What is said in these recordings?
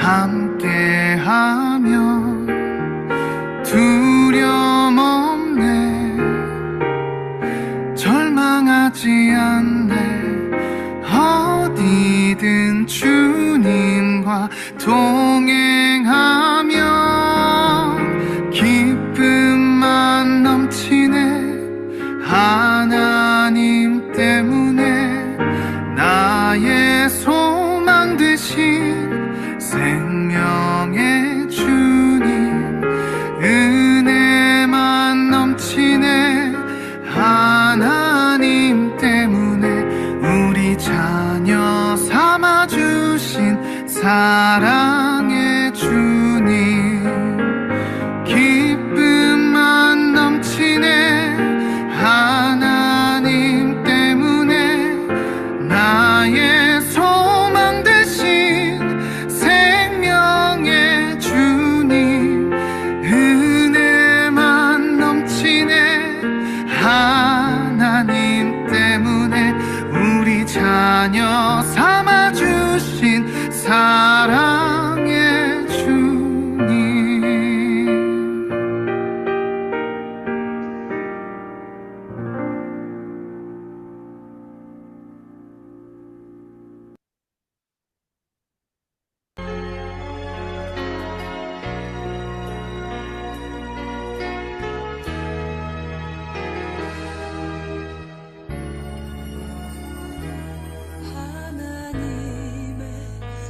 함께하며 두려움 없네. 절망하지 않네. 어디든 주님과 동행하며 기쁨만 넘치네. 하나님 때문에 나의 소망 되신 생명의 주님. 은혜만 넘치네. 하나님 때문에 우리 자녀 삼아주신 사랑의 주님. 기쁨만 넘치네. 하나님 때문에 나의 소망 되신 생명의 주님. 은혜만 넘치네. 하나님 때문에 우리 자녀 삼아주신 사랑의 주님.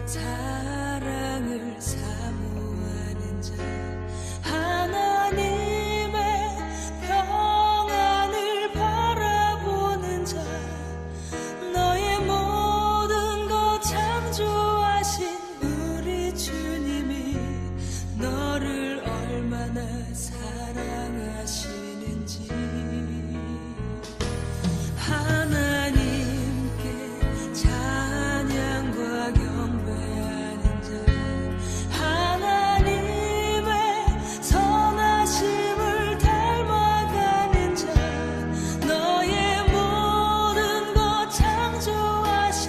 사랑을 사모하는 자, 하나님의 평안을 바라보는 자, 너의 모든 것 창조하신 우리 주님이 너를 얼마나 사랑하시는지. 하나님께 찬양과 경배하는 자, 하나님의 선하심을 닮아가는 자, 너의 모든 것 창조하신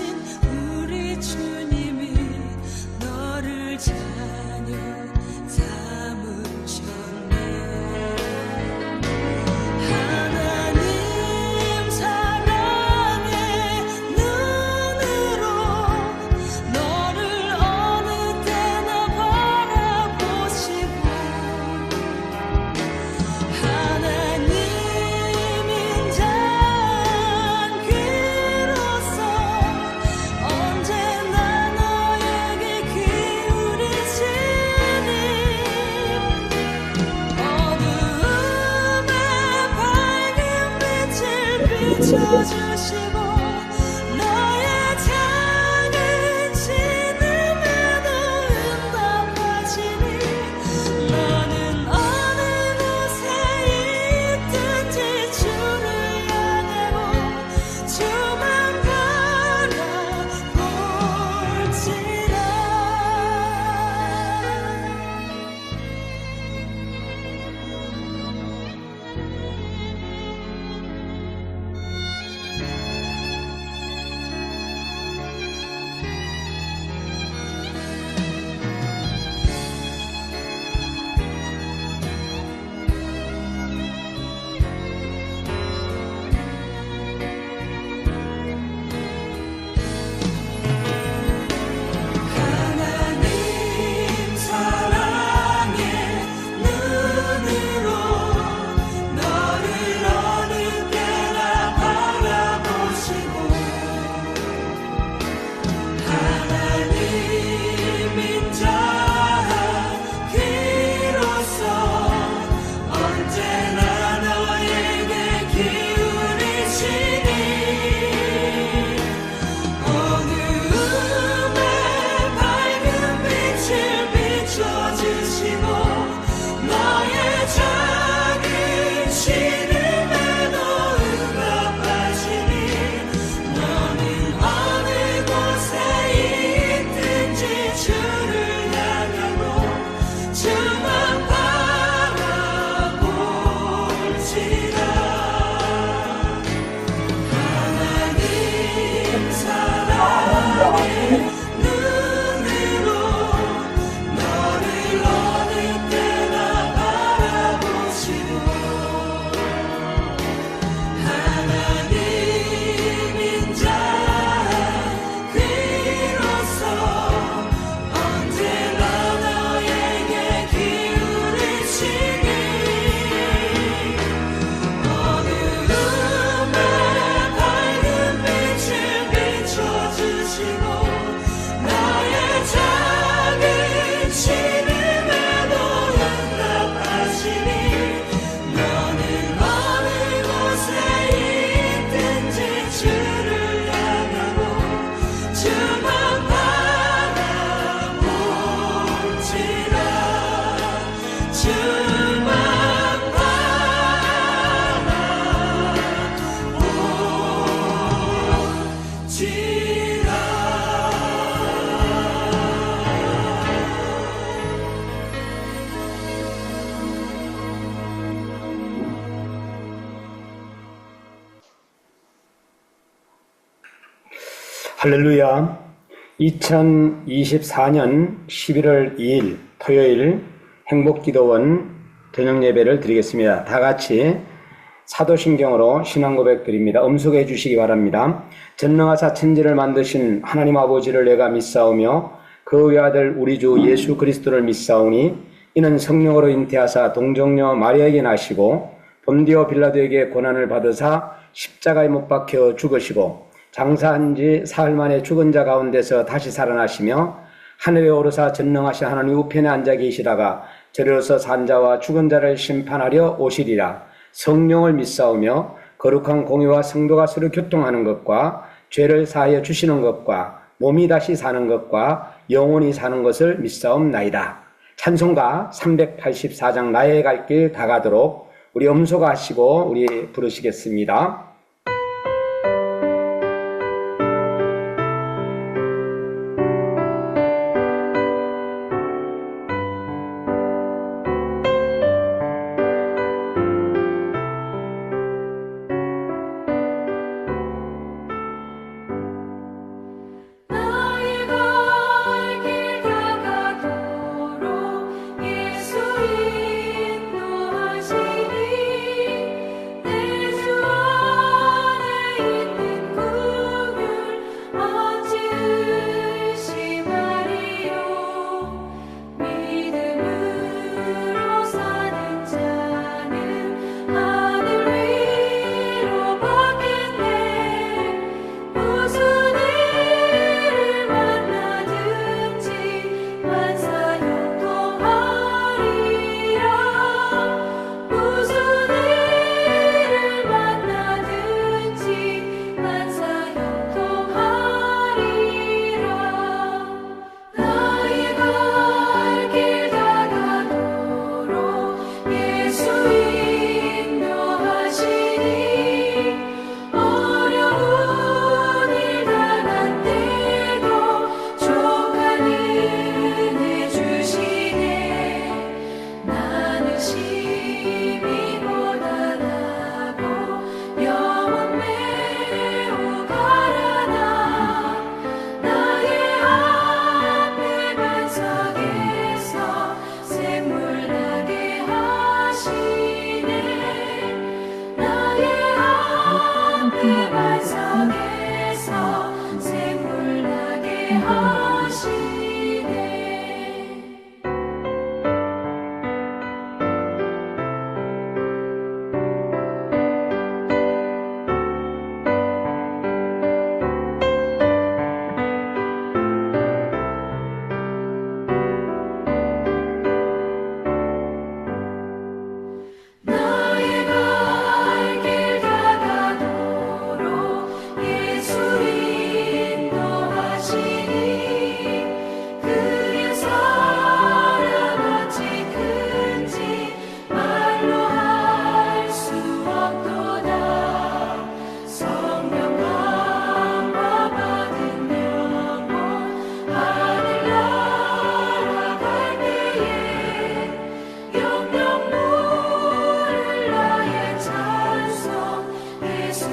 우리 주님이 너를 자녀 삼으셨네. 하나님 사랑의 눈으로 너를 어느 때나 바라보시고, 하나님인 자한 귀로서 언제나 너에게 기울이시니, 어두움에 밝은 빛을 비춰주시고, 너의 작은 신음에도 응답하시니, 너는 어느 곳에 있든지 주를 향하고 주만 바라볼지라. 할렐루야. 2024년 11월 2일 토요일 행복기도원 저녁 예배를 드리겠습니다. 다 같이 사도신경으로 신앙고백 드립니다. 음속해 주시기 바랍니다. 전능하사 천지를 만드신 하나님 아버지를 내가 믿사오며 그 외아들 우리 주 예수 그리스도를 믿사오니 이는 성령으로 잉태하사 동정녀 마리아에게 나시고 본디오 빌라도에게 고난을 받으사 십자가에 못 박혀 죽으시고 장사한 지 사흘 만에 죽은 자 가운데서 다시 살아나시며 하늘에 오르사 전능하신 하나님 우편에 앉아 계시다가 저리로서 산 자와 죽은 자를 심판하려 오시리라. 성령을 믿사오며 거룩한 공의와 성도가 서로 교통하는 것과 죄를 사하여 주시는 것과 몸이 다시 사는 것과 영원히 사는 것을 믿사옵나이다. 찬송가 384장 나의 갈 길 다 가도록 우리 음소거하시고 우리 부르시겠습니다. 나의 갈 길 다가도록 예수 인도하시니 내 주 안에 있는 긍휼 어찌 의심하리요. 믿음으로 사는 자는 하늘 위로 받겠네. 무슨 일을 만나든지 만사형통하리라. 무슨 일을 만나든지 만사형통하리라. 나의 갈 길 다가도록 예수 인도하시니 어려운 일 당한 때도 족한 은혜 주시네. 나는 심히 고단하고 영혼 매우 가라나 나의 앞에 반석에서 샘물 나게 하시네. 나의 앞에 반석에서 샘물 나게 하시네. 나의 갈 길 다가도록 예수 인도하시니 그의 사랑 어찌 큰지 말로 할 수 없도다. 성령 강화 받은 영혼 하늘나라 갈 때에 영영 물을 나의 찬송 예수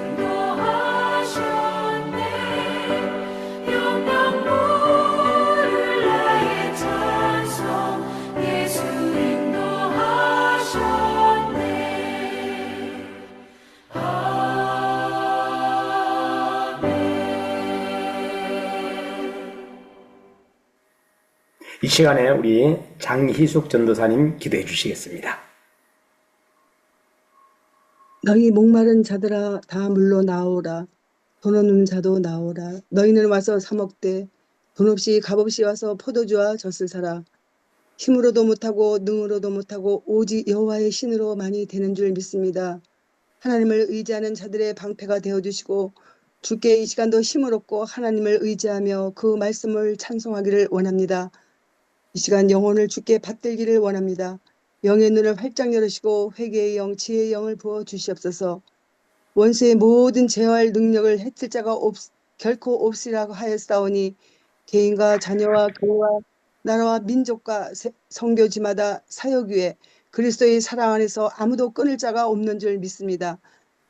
인도하셨네. 영영 물을 나의 찬송 예수 인도하셨네. 아멘. 이 시간에 우리 장희숙 전도사님 기도해 주시겠습니다. 너희 목마른 자들아 다 물러 나오라. 돈 없는 자도 나오라. 너희는 와서 사 먹되 돈 없이 값없이 와서 포도주와 젖을 사라. 힘으로도 못하고 능으로도 못하고 오직 여호와의 신으로 많이 되는 줄 믿습니다. 하나님을 의지하는 자들의 방패가 되어주시고 주께 이 시간도 힘을 얻고 하나님을 의지하며 그 말씀을 찬송하기를 원합니다. 이 시간 영혼을 주께 받들기를 원합니다. 영의 눈을 활짝 열으시고 회개의 영, 지혜의 영을 부어 주시옵소서. 원수의 모든 제어할 능력을 해칠 자가 결코 없으리라고 하였사오니 개인과 자녀와 교회와 나라와 민족과 성교지마다 사역 위에 그리스도의 사랑 안에서 아무도 끊을 자가 없는 줄 믿습니다.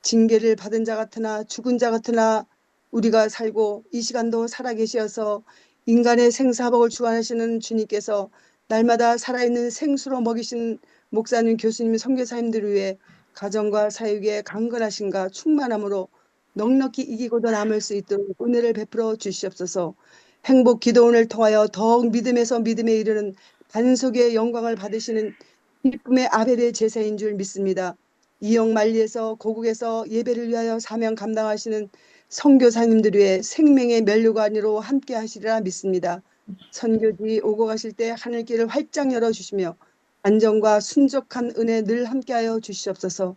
징계를 받은 자 같으나 죽은 자 같으나 우리가 살고 이 시간도 살아계시어서 인간의 생사복을 주관하시는 주님께서 날마다 살아있는 생수로 먹이신 목사님, 교수님, 선교사님들을 위해 가정과 사육에 강건하신가 충만함으로 넉넉히 이기고도 남을 수 있도록 은혜를 베풀어 주시옵소서. 행복 기도원을 통하여 더욱 믿음에서 믿음에 이르는 반석의 영광을 받으시는 기쁨의 아벨의 제사인 줄 믿습니다. 이영만리에서 고국에서 예배를 위하여 사명 감당하시는 선교사님들 위해 생명의 면류관으로 함께 하시리라 믿습니다. 선교지 오고 가실 때 하늘길을 활짝 열어주시며 안정과 순족한 은혜 늘 함께하여 주시옵소서.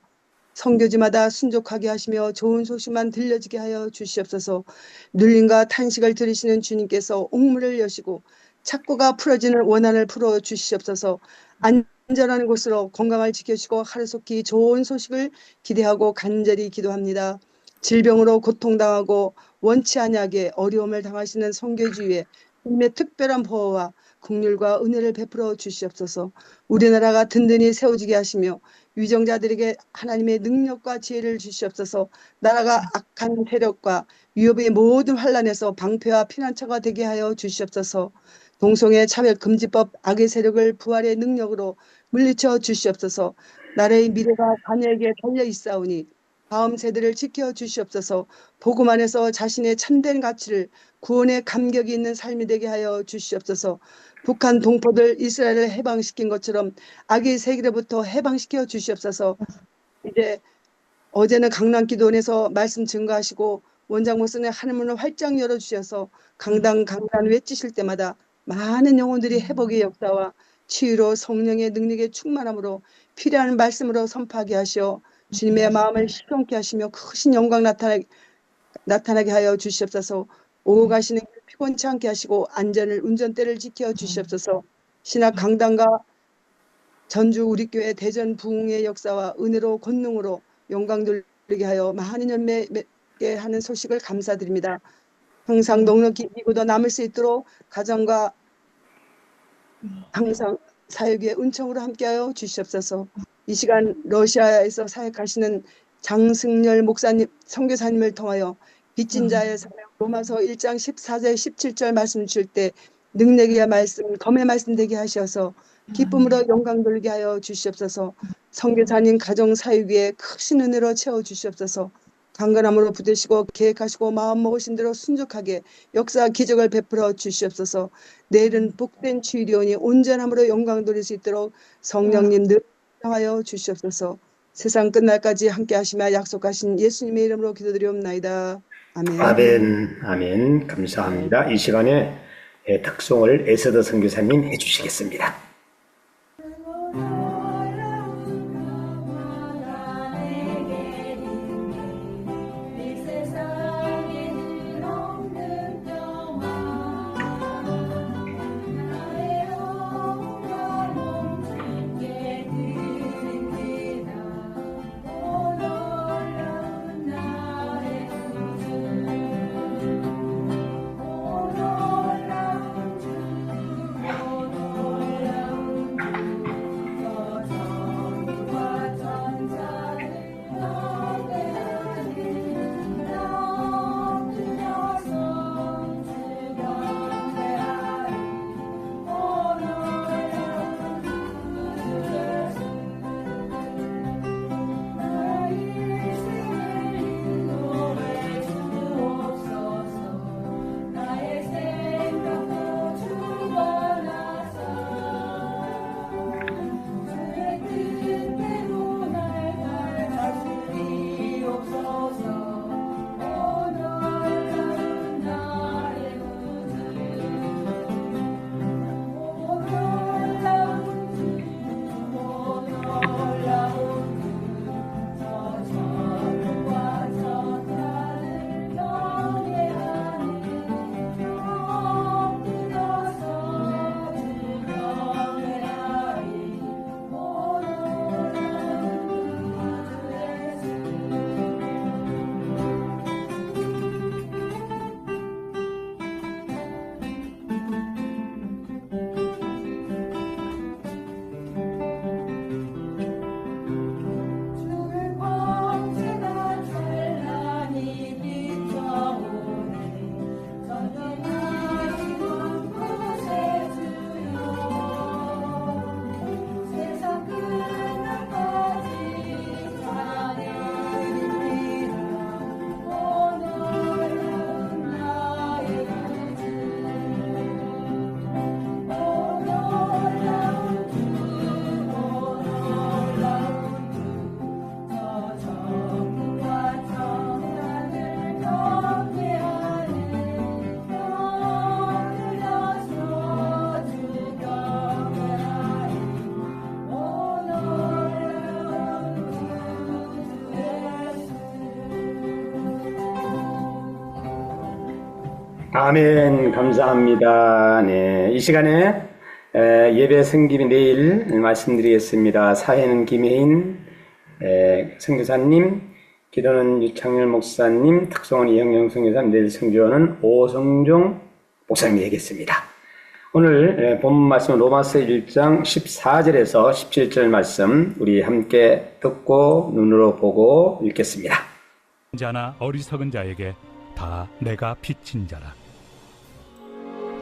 선교지마다 순족하게 하시며 좋은 소식만 들려지게 하여 주시옵소서. 눌림과 탄식을 들으시는 주님께서 옥문을 여시고 착고가 풀어지는 원한을 풀어 주시옵소서. 안전한 곳으로 건강을 지켜주시고 하루속히 좋은 소식을 기대하고 간절히 기도합니다. 질병으로 고통당하고 원치 아니하게 어려움을 당하시는 선교지위에 주님의 특별한 보호와 긍휼과 은혜를 베풀어 주시옵소서. 우리나라가 든든히 세워지게 하시며 위정자들에게 하나님의 능력과 지혜를 주시옵소서. 나라가 악한 세력과 위협의 모든 환란에서 방패와 피난처가 되게 하여 주시옵소서. 동성애 차별금지법 악의 세력을 부활의 능력으로 물리쳐 주시옵소서. 나라의 미래가 자녀에게 달려 있사오니 다음 세대를 지켜 주시옵소서. 복음 안에서 자신의 참된 가치를 구원의 감격이 있는 삶이 되게 하여 주시옵소서. 북한 동포들 이스라엘을 해방시킨 것처럼 악의 세계로부터 해방시켜 주시옵소서. 이제 어제는 강남기도원에서 말씀 증거하시고 원장 목사님 하늘문을 활짝 열어주셔서 강단 외치실 때마다 많은 영혼들이 회복의 역사와 치유로 성령의 능력의 충만함으로 필요한 말씀으로 선포하게 하시어 주님의 마음을 시원케 하시며 크신 영광 나타나게 하여 주시옵소서. 오고 가시는 길 피곤치 않게 하시고 안전을 운전대를 지켜 주시옵소서. 신학 강단과 전주 우리 교회 대전 부흥의 역사와 은혜로 권능으로 영광 돌리게 하여 많은 열매게 하는 소식을 감사드립니다. 항상 넉넉히 이기고도 남을 수 있도록 가정과 항상 사역의 은총으로 함께하여 주시옵소서. 이 시간 러시아에서 사역하시는 장승열 목사님, 선교사님을 통하여 빚진 자의 사명 로마서 1장 14절 17절 말씀 주실 때 능력의 말씀, 검의 말씀 되게 하셔서 기쁨으로 영광 돌리게 하여 주시옵소서. 선교사님 가정 사역에 크신 은혜로 채워 주시옵소서. 강건함으로 붙드시고 계획하시고 마음 먹으신 대로 순종하게 역사 기적을 베풀어 주시옵소서. 내일은 복된 주일이오니 온전함으로 영광 돌릴 수 있도록 성령님 늘 하여 주시옵소서. 세상 끝날까지 함께 하시며 약속하신 예수님의 이름으로 기도드리옵나이다. 아멘. 아멘, 아멘. 감사합니다. 이 시간에 특송을 에스더 선교사님 해주시겠습니다. 아멘. 감사합니다. 네. 이 시간에 예배 성김이 내일 말씀드리겠습니다. 사회는 김혜인 선교사님, 기도는 유창열 목사님, 특송은 이영영 선교사님, 내일 성주는 오성종 목사님이 되겠습니다. 오늘 본문 말씀은 로마서 1장 14절에서 17절 말씀 우리 함께 듣고 눈으로 보고 읽겠습니다. 자나 어리석은 자에게 다 내가 빚진 자라.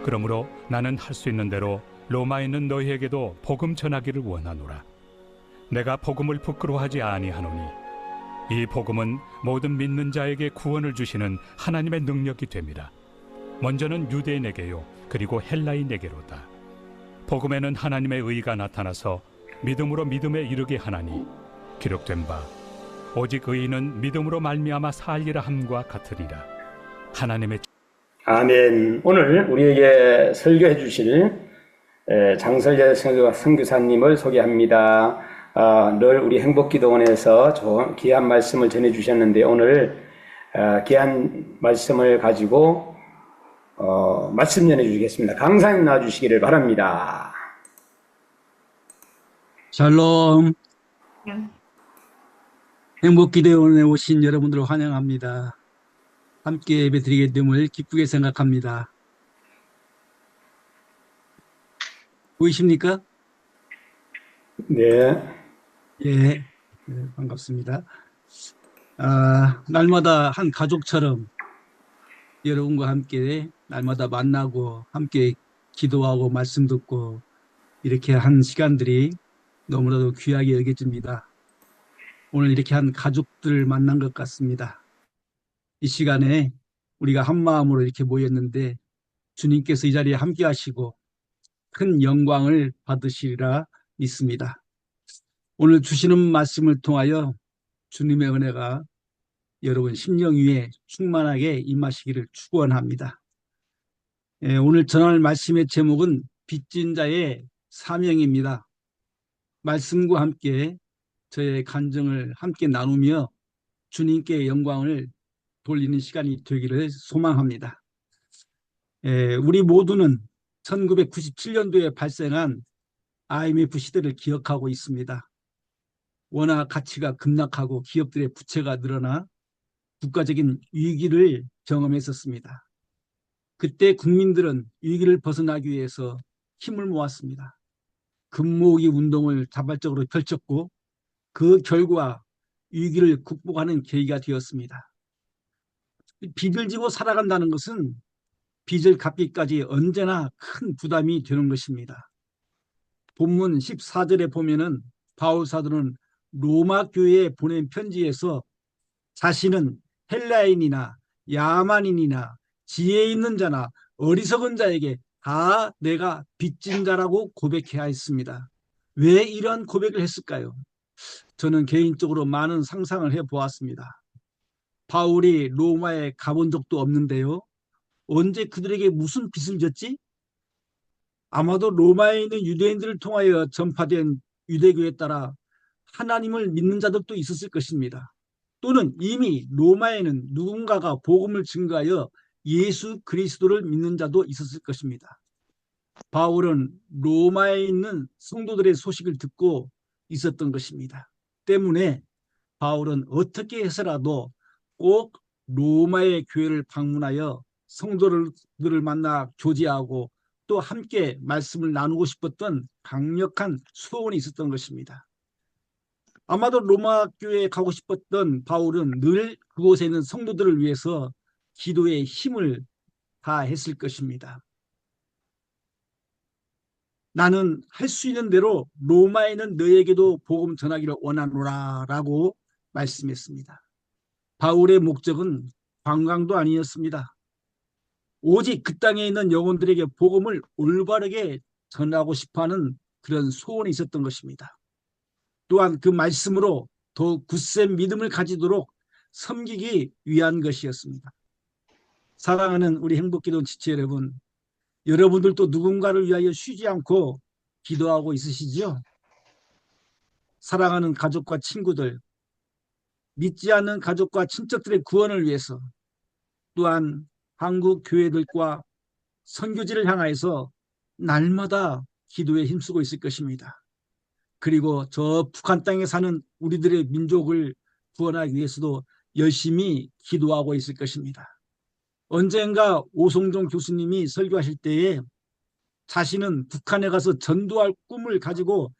그러므로 나는 할 수 있는 대로 로마에 있는 너희에게도 복음 전하기를 원하노라. 내가 복음을 부끄러워하지 아니하노니 이 복음은 모든 믿는 자에게 구원을 주시는 하나님의 능력이 됩니다. 먼저는 유대인에게요, 그리고 헬라인에게로다. 복음에는 하나님의 의가 나타나서 믿음으로 믿음에 이르게 하나니 기록된 바 오직 의인은 믿음으로 말미암아 살리라 함과 같으리라. 하나님의 아멘. 오늘 우리에게 설교해 주실 장설재 선교사님을 소개합니다. 늘 우리 행복기도원에서 귀한 말씀을 전해 주셨는데 오늘 귀한 말씀을 가지고 말씀 전해 주시겠습니다. 강사님 나와 주시기를 바랍니다. 샬롬. 행복기도원에 오신 여러분들을 환영합니다. 함께 예배드리게 됨을 기쁘게 생각합니다. 보이십니까? 네. 예, 반갑습니다. 날마다 한 가족처럼 여러분과 함께 날마다 만나고 함께 기도하고 말씀 듣고 이렇게 한 시간들이 너무나도 귀하게 여겨집니다. 오늘 이렇게 한 가족들 만난 것 같습니다. 이 시간에 우리가 한 마음으로 이렇게 모였는데 주님께서 이 자리에 함께 하시고 큰 영광을 받으시리라 믿습니다. 오늘 주시는 말씀을 통하여 주님의 은혜가 여러분 심령 위에 충만하게 임하시기를 축원합니다. 오늘 전할 말씀의 제목은 빚진 자의 사명입니다. 말씀과 함께 저의 간증을 함께 나누며 주님께 영광을 돌리는 시간이 되기를 소망합니다. 우리 모두는 1997년도에 발생한 IMF 시대를 기억하고 있습니다. 원화 가치가 급락하고 기업들의 부채가 늘어나 국가적인 위기를 경험했었습니다. 그때 국민들은 위기를 벗어나기 위해서 힘을 모았습니다. 금모으기 운동을 자발적으로 펼쳤고 그 결과 위기를 극복하는 계기가 되었습니다. 빚을 지고 살아간다는 것은 빚을 갚기까지 언제나 큰 부담이 되는 것입니다. 본문 14절에 보면은 바울 사도는 로마 교회에 보낸 편지에서 자신은 헬라인이나 야만인이나 지혜 있는 자나 어리석은 자에게 다 내가 빚진 자라고 고백해야 했습니다. 왜 이런 고백을 했을까요? 저는 개인적으로 많은 상상을 해보았습니다. 바울이 로마에 가본 적도 없는데요. 언제 그들에게 무슨 빚을 졌지? 아마도 로마에 있는 유대인들을 통하여 전파된 유대교에 따라 하나님을 믿는 자들도 있었을 것입니다. 또는 이미 로마에는 누군가가 복음을 증거하여 예수 그리스도를 믿는 자도 있었을 것입니다. 바울은 로마에 있는 성도들의 소식을 듣고 있었던 것입니다. 때문에 바울은 어떻게 해서라도 꼭 로마의 교회를 방문하여 성도들을 만나 교제하고 또 함께 말씀을 나누고 싶었던 강력한 소원이 있었던 것입니다. 아마도 로마 교회에 가고 싶었던 바울은 늘 그곳에 있는 성도들을 위해서 기도에 힘을 다했을 것입니다. 나는 할 수 있는 대로 로마에 있는 너에게도 복음 전하기를 원하노라 라고 말씀했습니다. 바울의 목적은 관광도 아니었습니다. 오직 그 땅에 있는 영혼들에게 복음을 올바르게 전하고 싶어하는 그런 소원이 있었던 것입니다. 또한 그 말씀으로 더욱 굳센 믿음을 가지도록 섬기기 위한 것이었습니다. 사랑하는 우리 행복기도 지체 여러분, 여러분들도 누군가를 위하여 쉬지 않고 기도하고 있으시죠? 사랑하는 가족과 친구들, 믿지 않는 가족과 친척들의 구원을 위해서, 또한 한국 교회들과 선교지를 향하여서 날마다 기도에 힘쓰고 있을 것입니다. 그리고 저 북한 땅에 사는 우리들의 민족을 구원하기 위해서도 열심히 기도하고 있을 것입니다. 언젠가 오송종 교수님이 설교하실 때에 자신은 북한에 가서 전도할 꿈을 가지고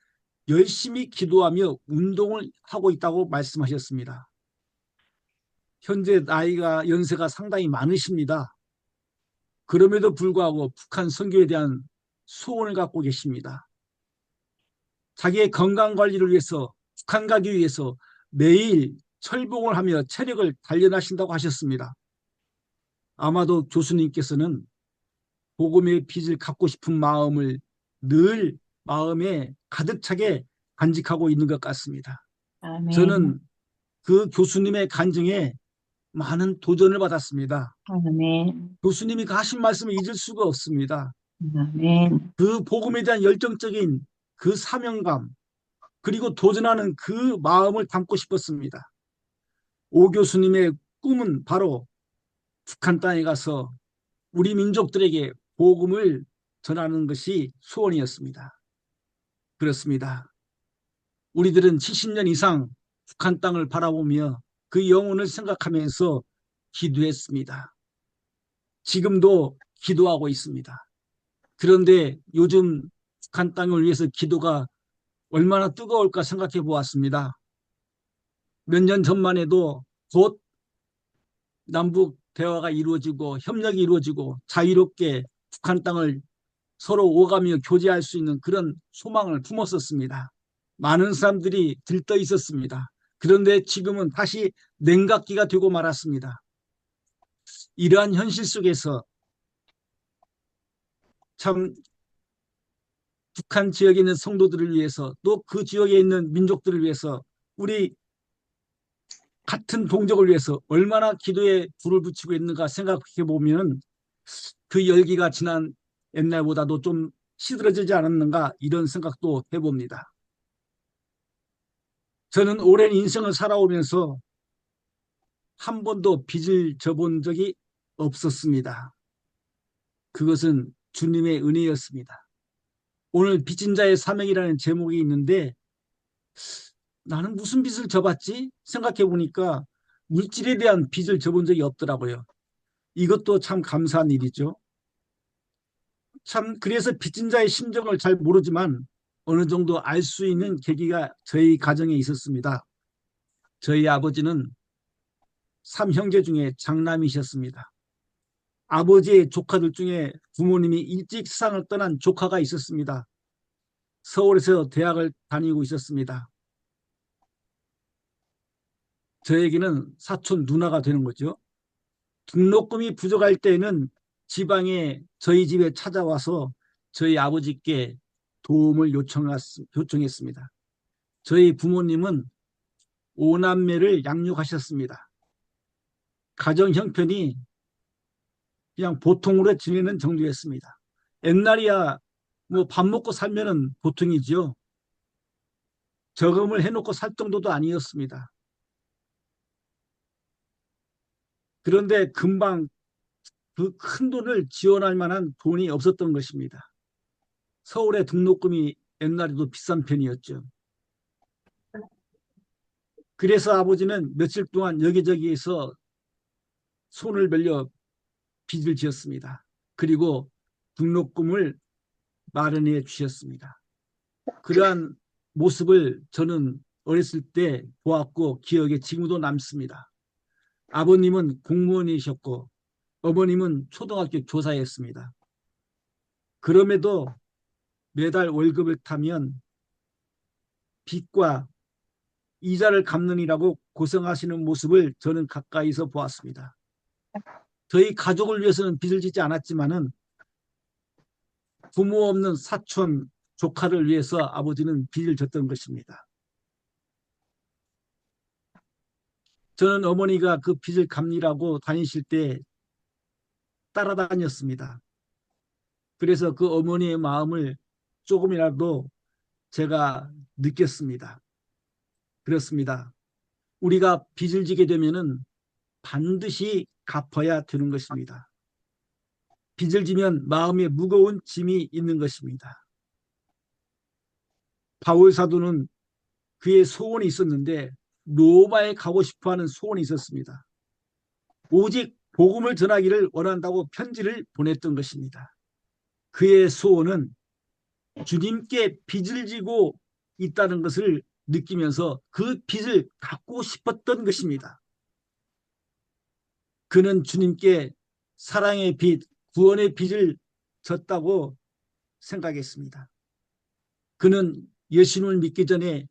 열심히 기도하며 운동을 하고 있다고 말씀하셨습니다. 현재 연세가 상당히 많으십니다. 그럼에도 불구하고 북한 선교에 대한 소원을 갖고 계십니다. 자기의 건강 관리를 위해서 북한 가기 위해서 매일 철봉을 하며 체력을 단련하신다고 하셨습니다. 아마도 교수님께서는 복음의 빚을 갚고 싶은 마음을 늘 마음에 가득 차게 간직하고 있는 것 같습니다. 아멘. 저는 그 교수님의 간증에 많은 도전을 받았습니다. 아멘. 교수님이 하신 말씀을 잊을 수가 없습니다. 아멘. 그 복음에 대한 열정적인 그 사명감, 그리고 도전하는 그 마음을 담고 싶었습니다. 오 교수님의 꿈은 바로 북한 땅에 가서 우리 민족들에게 복음을 전하는 것이 소원이었습니다. 그렇습니다. 우리들은 70년 이상 북한 땅을 바라보며 그 영혼을 생각하면서 기도했습니다. 지금도 기도하고 있습니다. 그런데 요즘 북한 땅을 위해서 기도가 얼마나 뜨거울까 생각해 보았습니다. 몇 년 전만 해도 곧 남북 대화가 이루어지고 협력이 이루어지고 자유롭게 북한 땅을 서로 오가며 교제할 수 있는 그런 소망을 품었었습니다. 많은 사람들이 들떠 있었습니다. 그런데 지금은 다시 냉각기가 되고 말았습니다. 이러한 현실 속에서 참 북한 지역에 있는 성도들을 위해서 또 그 지역에 있는 민족들을 위해서 우리 같은 동족을 위해서 얼마나 기도에 불을 붙이고 있는가 생각해 보면 그 열기가 지난 옛날보다도 좀 시들어지지 않았는가 이런 생각도 해봅니다. 저는 오랜 인생을 살아오면서 한 번도 빚을 져본 적이 없었습니다. 그것은 주님의 은혜였습니다. 오늘 빚진 자의 사명이라는 제목이 있는데 나는 무슨 빚을 져봤지? 생각해 보니까 물질에 대한 빚을 져본 적이 없더라고요. 이것도 참 감사한 일이죠. 참 그래서 빚진 자의 심정을 잘 모르지만 어느 정도 알 수 있는 계기가 저희 가정에 있었습니다. 저희 아버지는 3형제 중에 장남이셨습니다. 아버지의 조카들 중에 부모님이 일찍 세상을 떠난 조카가 있었습니다. 서울에서 대학을 다니고 있었습니다. 저에게는 사촌 누나가 되는 거죠. 등록금이 부족할 때에는 지방에 저희 집에 찾아와서 저희 아버지께 도움을 요청했습니다. 저희 부모님은 5남매를 양육하셨습니다. 가정 형편이 그냥 보통으로 지내는 정도였습니다. 옛날이야 뭐 밥 먹고 살면은 보통이죠. 저금을 해놓고 살 정도도 아니었습니다. 그런데 금방 그 큰 돈을 지원할 만한 돈이 없었던 것입니다. 서울의 등록금이 옛날에도 비싼 편이었죠. 그래서 아버지는 며칠 동안 여기저기에서 손을 벌려 빚을 지었습니다. 그리고 등록금을 마련해 주셨습니다. 그러한 모습을 저는 어렸을 때 보았고 기억에 지금도 남습니다. 아버님은 공무원이셨고 어머님은 초등학교 교사였습니다. 그럼에도 매달 월급을 타면 빚과 이자를 갚느니라고 고생하시는 모습을 저는 가까이서 보았습니다. 저희 가족을 위해서는 빚을 짓지 않았지만은 부모 없는 사촌, 조카를 위해서 아버지는 빚을 졌던 것입니다. 저는 어머니가 그 빚을 갚느라고 다니실 때 따라다녔습니다. 그래서 그 어머니의 마음을 조금이라도 제가 느꼈습니다. 그렇습니다. 우리가 빚을 지게 되면은 반드시 갚아야 되는 것입니다. 빚을 지면 마음에 무거운 짐이 있는 것입니다. 바울 사도는 그의 소원이 있었는데 로마에 가고 싶어하는 소원이 있었습니다. 오직 복음을 전하기를 원한다고 편지를 보냈던 것입니다. 그의 소원은 주님께 빚을 지고 있다는 것을 느끼면서 그 빚을 갚고 싶었던 것입니다. 그는 주님께 사랑의 빚, 구원의 빚을 졌다고 생각했습니다. 그는 예수님을 믿기 전에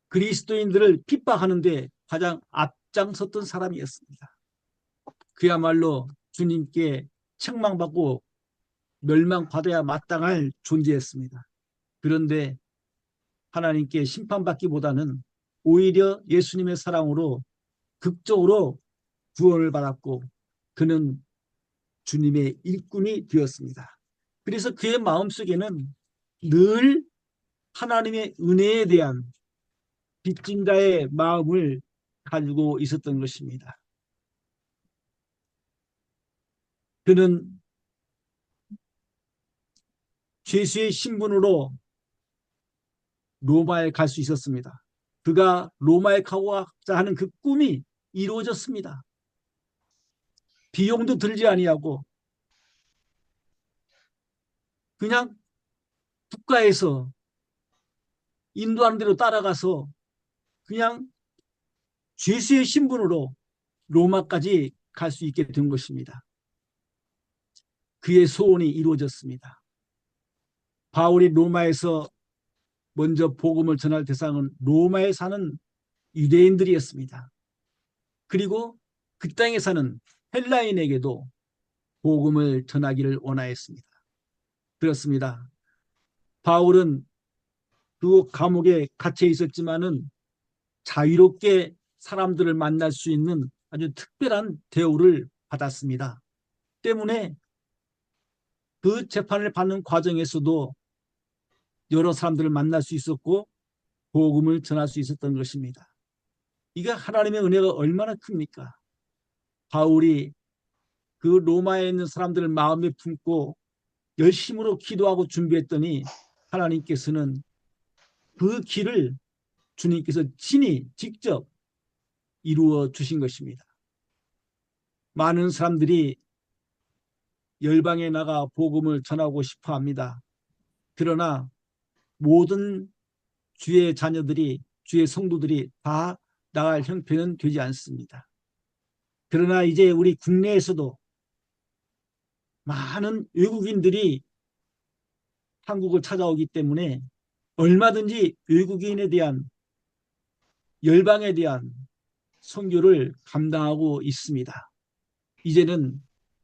그리스도인들을 핍박하는데 가장 앞장섰던 사람이었습니다. 그야말로 주님께 책망받고 멸망받아야 마땅할 존재였습니다. 그런데 하나님께 심판받기보다는 오히려 예수님의 사랑으로 극적으로 구원을 받았고 그는 주님의 일꾼이 되었습니다. 그래서 그의 마음속에는 늘 하나님의 은혜에 대한 빚진 자의 마음을 가지고 있었던 것입니다. 그는 죄수의 신분으로 로마에 갈 수 있었습니다. 그가 로마에 가고자 하는 그 꿈이 이루어졌습니다. 비용도 들지 아니하고 그냥 국가에서 인도하는 대로 따라가서 그냥 죄수의 신분으로 로마까지 갈 수 있게 된 것입니다. 그의 소원이 이루어졌습니다. 바울이 로마에서 먼저 복음을 전할 대상은 로마에 사는 유대인들이었습니다. 그리고 그 땅에 사는 헬라인에게도 복음을 전하기를 원하였습니다. 그렇습니다. 바울은 그 감옥에 갇혀 있었지만은 자유롭게 사람들을 만날 수 있는 아주 특별한 대우를 받았습니다. 때문에 그 재판을 받는 과정에서도 여러 사람들을 만날 수 있었고 복음을 전할 수 있었던 것입니다. 이게 하나님의 은혜가 얼마나 큽니까? 바울이 그 로마에 있는 사람들을 마음에 품고 열심으로 기도하고 준비했더니 하나님께서는 그 길을 주님께서 친히 직접 이루어 주신 것입니다. 많은 사람들이 열방에 나가 복음을 전하고 싶어 합니다. 그러나 모든 주의 자녀들이, 주의 성도들이 다 나갈 형편은 되지 않습니다. 그러나 이제 우리 국내에서도 많은 외국인들이 한국을 찾아오기 때문에 얼마든지 외국인에 대한, 열방에 대한 선교를 감당하고 있습니다. 이제는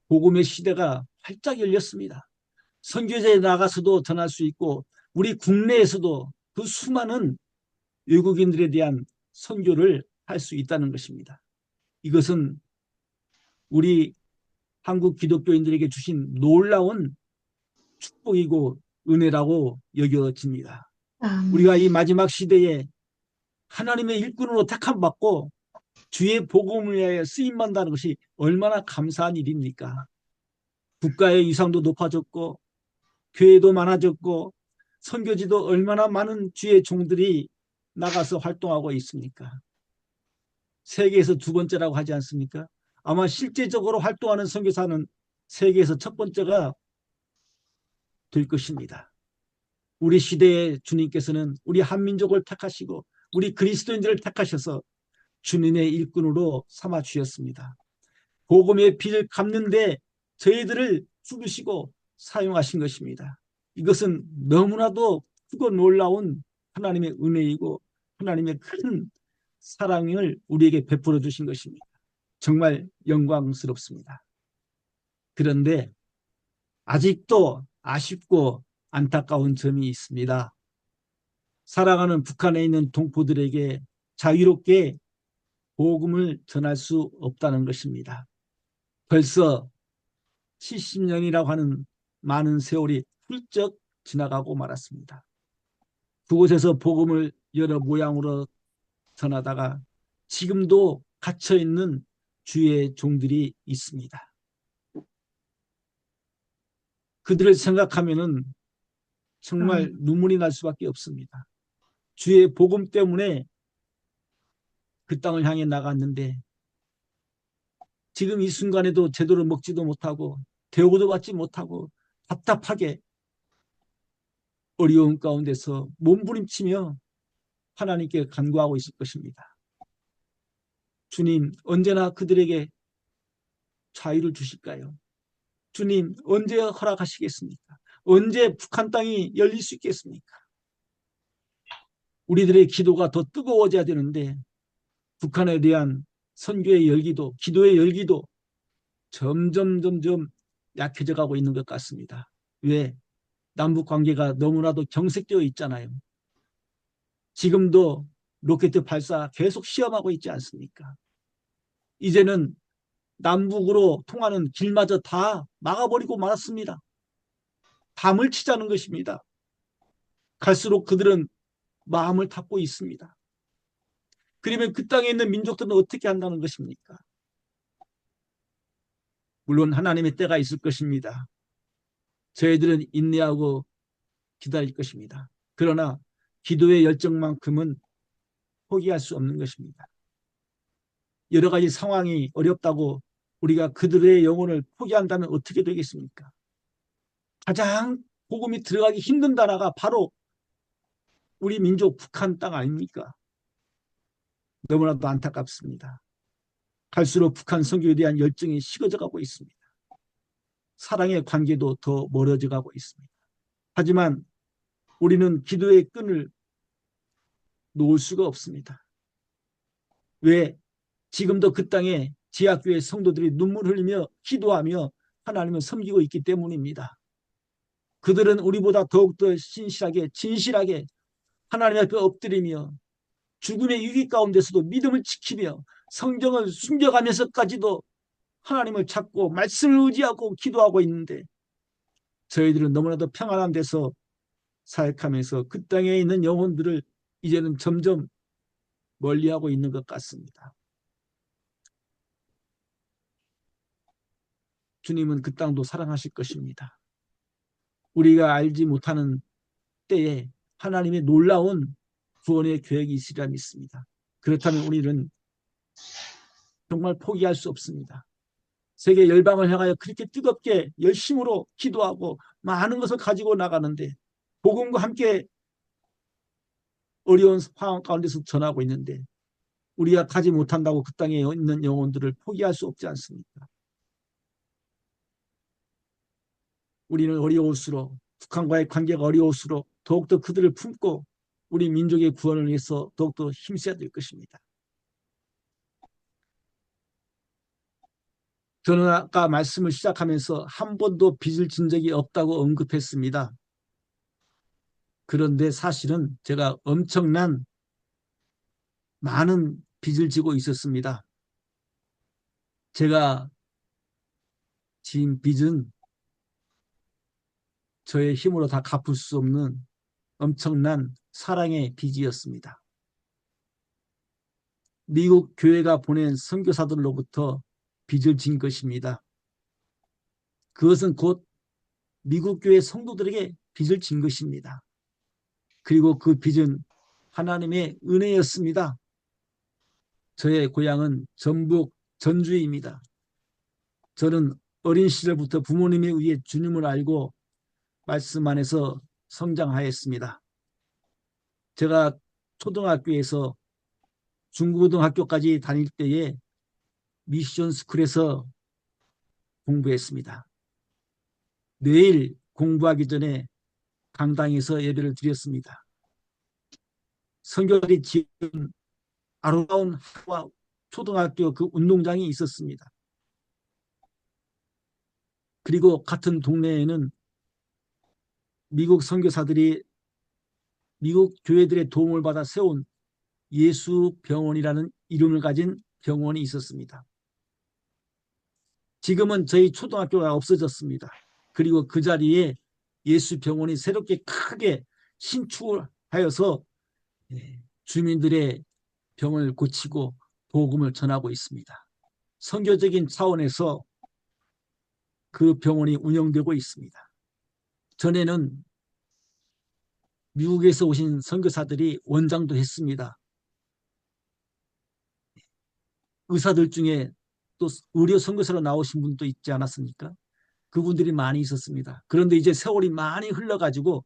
복음의 시대가 활짝 열렸습니다. 선교제에 나가서도 전할 수 있고 우리 국내에서도 그 수많은 외국인들에 대한 선교를 할 수 있다는 것입니다. 이것은 우리 한국 기독교인들에게 주신 놀라운 축복이고 은혜라고 여겨집니다. 우리가 이 마지막 시대에 하나님의 일꾼으로 택함받고 주의 복음을 위하여 쓰임받는다는 것이 얼마나 감사한 일입니까? 국가의 위상도 높아졌고 교회도 많아졌고 선교지도 얼마나 많은 주의 종들이 나가서 활동하고 있습니까? 세계에서 두 번째라고 하지 않습니까? 아마 실제적으로 활동하는 선교사는 세계에서 첫 번째가 될 것입니다. 우리 시대의 주님께서는 우리 한민족을 택하시고 우리 그리스도인들을 택하셔서 주님의 일꾼으로 삼아 주셨습니다. 복음의 빚을 갚는데 저희들을 죽으시고 사용하신 것입니다. 이것은 너무나도 크고 놀라운 하나님의 은혜이고 하나님의 큰 사랑을 우리에게 베풀어 주신 것입니다. 정말 영광스럽습니다. 그런데 아직도 아쉽고 안타까운 점이 있습니다. 살아가는 북한에 있는 동포들에게 자유롭게 복음을 전할 수 없다는 것입니다. 벌써 70년이라고 하는 많은 세월이 훌쩍 지나가고 말았습니다. 그곳에서 복음을 여러 모양으로 전하다가 지금도 갇혀있는 주의 종들이 있습니다. 그들을 생각하면은 정말 눈물이 날 수밖에 없습니다. 주의 복음 때문에 그 땅을 향해 나갔는데 지금 이 순간에도 제대로 먹지도 못하고 대우도 받지 못하고 답답하게 어려운 가운데서 몸부림치며 하나님께 간구하고 있을 것입니다. 주님, 언제나 그들에게 자유를 주실까요? 주님, 언제 허락하시겠습니까? 언제 북한 땅이 열릴 수 있겠습니까? 우리들의 기도가 더 뜨거워져야 되는데 북한에 대한 선교의 열기도, 기도의 열기도 점점 약해져 가고 있는 것 같습니다. 왜? 남북 관계가 너무나도 경색되어 있잖아요. 지금도 로켓 발사 계속 시험하고 있지 않습니까? 이제는 남북으로 통하는 길마저 다 막아버리고 말았습니다. 담을 치자는 것입니다. 갈수록 그들은 마음을 닫고 있습니다. 그러면 그 땅에 있는 민족들은 어떻게 한다는 것입니까? 물론 하나님의 때가 있을 것입니다. 저희들은 인내하고 기다릴 것입니다. 그러나 기도의 열정만큼은 포기할 수 없는 것입니다. 여러 가지 상황이 어렵다고 우리가 그들의 영혼을 포기한다면 어떻게 되겠습니까? 가장 복음이 들어가기 힘든 나라가 바로 우리 민족 북한 땅 아닙니까? 너무나도 안타깝습니다. 갈수록 북한 선교에 대한 열정이 식어져 가고 있습니다. 사랑의 관계도 더 멀어져 가고 있습니다. 하지만 우리는 기도의 끈을 놓을 수가 없습니다. 왜? 지금도 그 땅에 지하교회 성도들이 눈물 흘리며 기도하며 하나님을 섬기고 있기 때문입니다. 그들은 우리보다 더욱더 신실하게 진실하게 하나님 앞에 엎드리며 죽음의 위기 가운데서도 믿음을 지키며 성경을 숨겨가면서까지도 하나님을 찾고 말씀을 의지하고 기도하고 있는데 저희들은 너무나도 평안한 데서 사역하면서 그 땅에 있는 영혼들을 이제는 점점 멀리하고 있는 것 같습니다. 주님은 그 땅도 사랑하실 것입니다. 우리가 알지 못하는 때에 하나님의 놀라운 구원의 계획이 있으리라 믿습니다. 그렇다면 우리는 정말 포기할 수 없습니다. 세계 열방을 향하여 그렇게 뜨겁게 열심으로 기도하고 많은 것을 가지고 나가는데 복음과 함께 어려운 상황 가운데서 전하고 있는데 우리가 가지 못한다고 그 땅에 있는 영혼들을 포기할 수 없지 않습니까? 우리는 어려울수록 북한과의 관계가 어려울수록 더욱더 그들을 품고 우리 민족의 구원을 위해서 더욱더 힘써야 될 것입니다. 저는 아까 말씀을 시작하면서 한 번도 빚을 진 적이 없다고 언급했습니다. 그런데 사실은 제가 엄청난 많은 빚을 지고 있었습니다. 제가 진 빚은 저의 힘으로 다 갚을 수 없는 엄청난 사랑의 빚이었습니다. 미국 교회가 보낸 선교사들로부터 빚을 진 것입니다. 그것은 곧 미국 교회 성도들에게 빚을 진 것입니다. 그리고 그 빚은 하나님의 은혜였습니다. 저의 고향은 전북 전주입니다. 저는 어린 시절부터 부모님에 의해 주님을 알고 말씀 안에서 성장하였습니다. 제가 초등학교에서 중고등학교까지 다닐 때에 미션 스쿨에서 공부했습니다. 매일 공부하기 전에 강당에서 예배를 드렸습니다. 성교들이 지은 아름다운 학교와 초등학교 그 운동장이 있었습니다. 그리고 같은 동네에는 미국 선교사들이 미국 교회들의 도움을 받아 세운 예수병원이라는 이름을 가진 병원이 있었습니다. 지금은 저희 초등학교가 없어졌습니다. 그리고 그 자리에 예수병원이 새롭게 크게 신축하여서 주민들의 병을 고치고 복음을 전하고 있습니다. 선교적인 차원에서 그 병원이 운영되고 있습니다. 전에는 미국에서 오신 선교사들이 원장도 했습니다. 의사들 중에 또 의료 선교사로 나오신 분도 있지 않았습니까? 그분들이 많이 있었습니다. 그런데 이제 세월이 많이 흘러가지고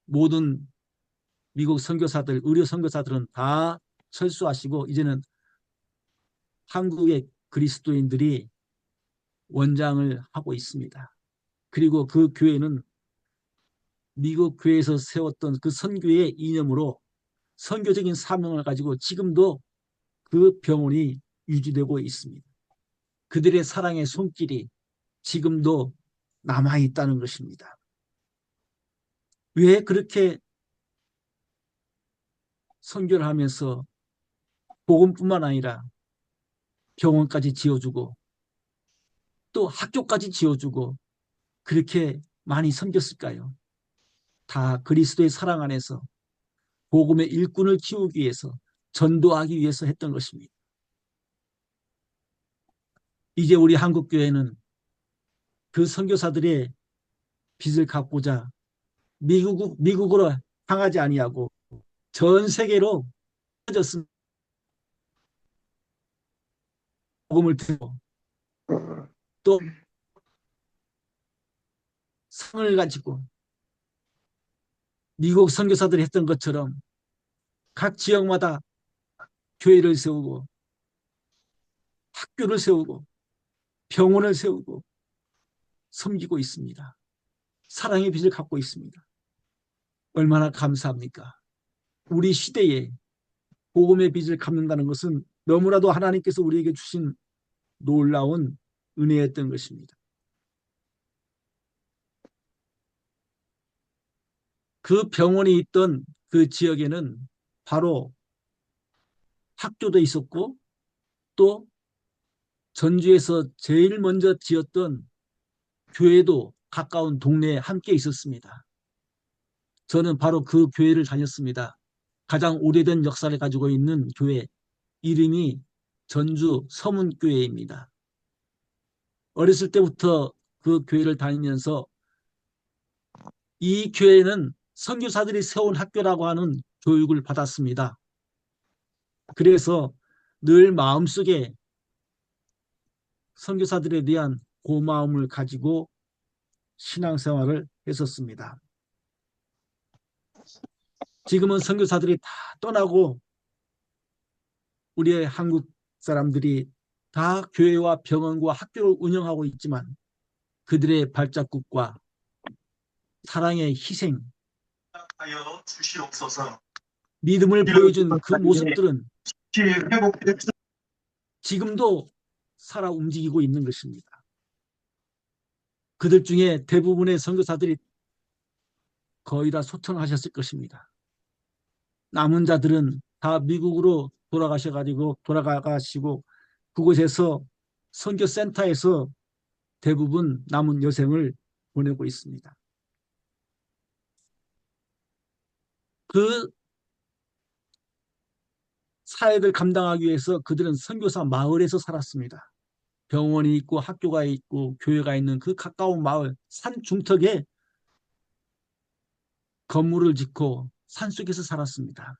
모든 미국 선교사들, 의료 선교사들은 다 철수하시고 이제는 한국의 그리스도인들이 원장을 하고 있습니다. 그리고 그 교회는 미국 교회에서 세웠던 그 선교의 이념으로 선교적인 사명을 가지고 지금도 그 병원이 유지되고 있습니다. 그들의 사랑의 손길이 지금도 남아있다는 것입니다. 왜 그렇게 선교를 하면서 복음뿐만 아니라 병원까지 지어주고 또 학교까지 지어주고 그렇게 많이 섬겼을까요? 다 그리스도의 사랑 안에서 복음의 일꾼을 키우기 위해서, 전도하기 위해서 했던 것입니다. 이제 우리 한국교회는 그 선교사들의 빚을 갚고자 미국으로 향하지 아니하고 전 세계로 퍼졌습니다. 복음을 들고 또 상을 가지고 미국 선교사들이 했던 것처럼 각 지역마다 교회를 세우고 학교를 세우고 병원을 세우고 섬기고 있습니다. 사랑의 빚을 갚고 있습니다. 얼마나 감사합니까? 우리 시대에 복음의 빚을 갚는다는 것은 너무나도 하나님께서 우리에게 주신 놀라운 은혜였던 것입니다. 그 병원이 있던 그 지역에는 바로 학교도 있었고 또 전주에서 제일 먼저 지었던 교회도 가까운 동네에 함께 있었습니다. 저는 바로 그 교회를 다녔습니다. 가장 오래된 역사를 가지고 있는 교회, 이름이 전주 서문교회입니다. 어렸을 때부터 그 교회를 다니면서 이 교회는 선교사들이 세운 학교라고 하는 교육을 받았습니다. 그래서 늘 마음속에 선교사들에 대한 고마움을 가지고 신앙생활을 했었습니다. 지금은 선교사들이 다 떠나고 우리의 한국 사람들이 다 교회와 병원과 학교를 운영하고 있지만 그들의 발자국과 사랑의 희생, 하여 주시옵소서. 믿음을 보여준 그 모습들은 회복될 지금도 살아 움직이고 있는 것입니다. 그들 중에 대부분의 선교사들이 거의 다 소천하셨을 것입니다. 남은 자들은 다 미국으로 돌아가시고 그곳에서 선교센터에서 대부분 남은 여생을 보내고 있습니다. 그 사역을 감당하기 위해서 그들은 선교사 마을에서 살았습니다. 병원이 있고 학교가 있고 교회가 있는 그 가까운 마을 산 중턱에 건물을 짓고 산속에서 살았습니다.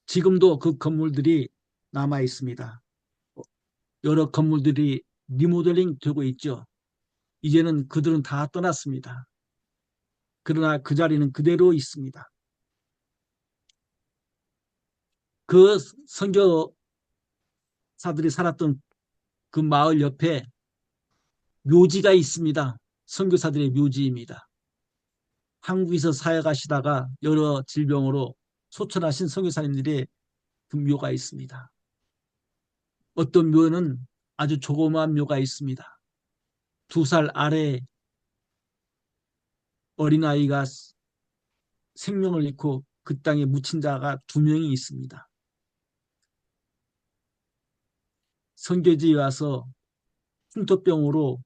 지금도 그 건물들이 남아 있습니다. 여러 건물들이 리모델링 되고 있죠. 이제는 그들은 다 떠났습니다. 그러나 그 자리는 그대로 있습니다. 그 선교사들이 살았던 그 마을 옆에 묘지가 있습니다. 선교사들의 묘지입니다. 한국에서 사역하시다가 여러 질병으로 소천하신 선교사님들의 그 묘가 있습니다. 어떤 묘는 아주 조그마한 묘가 있습니다. 2살 아래 어린아이가 생명을 잃고 그 땅에 묻힌 자가 2명이 있습니다. 선교지에 와서 흉터병으로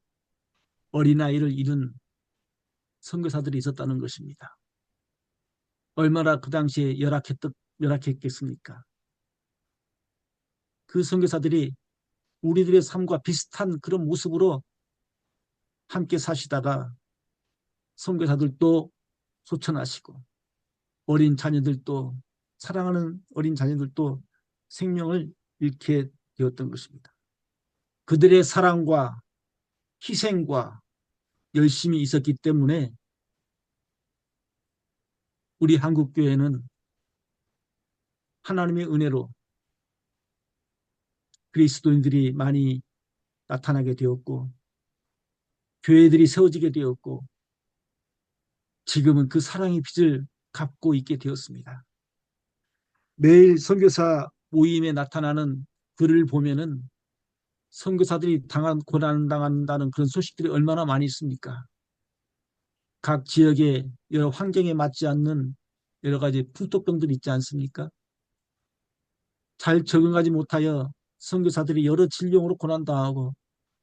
어린아이를 잃은 선교사들이 있었다는 것입니다. 얼마나 그 당시에 열악했겠습니까? 그 선교사들이 우리들의 삶과 비슷한 그런 모습으로 함께 사시다가 선교사들도 소천하시고 어린 자녀들도 사랑하는 어린 자녀들도 생명을 잃게 되었던 것입니다. 그들의 사랑과 희생과 열심이 있었기 때문에 우리 한국교회는 하나님의 은혜로 그리스도인들이 많이 나타나게 되었고 교회들이 세워지게 되었고 지금은 그 사랑의 빚을 갚고 있게 되었습니다. 매일 선교사 모임에 나타나는 글을 보면은 선교사들이 고난 당한다는 그런 소식들이 얼마나 많이 있습니까? 각 지역의 여러 환경에 맞지 않는 여러 가지 풍토병들이 있지 않습니까? 잘 적응하지 못하여 선교사들이 여러 질병으로 고난당하고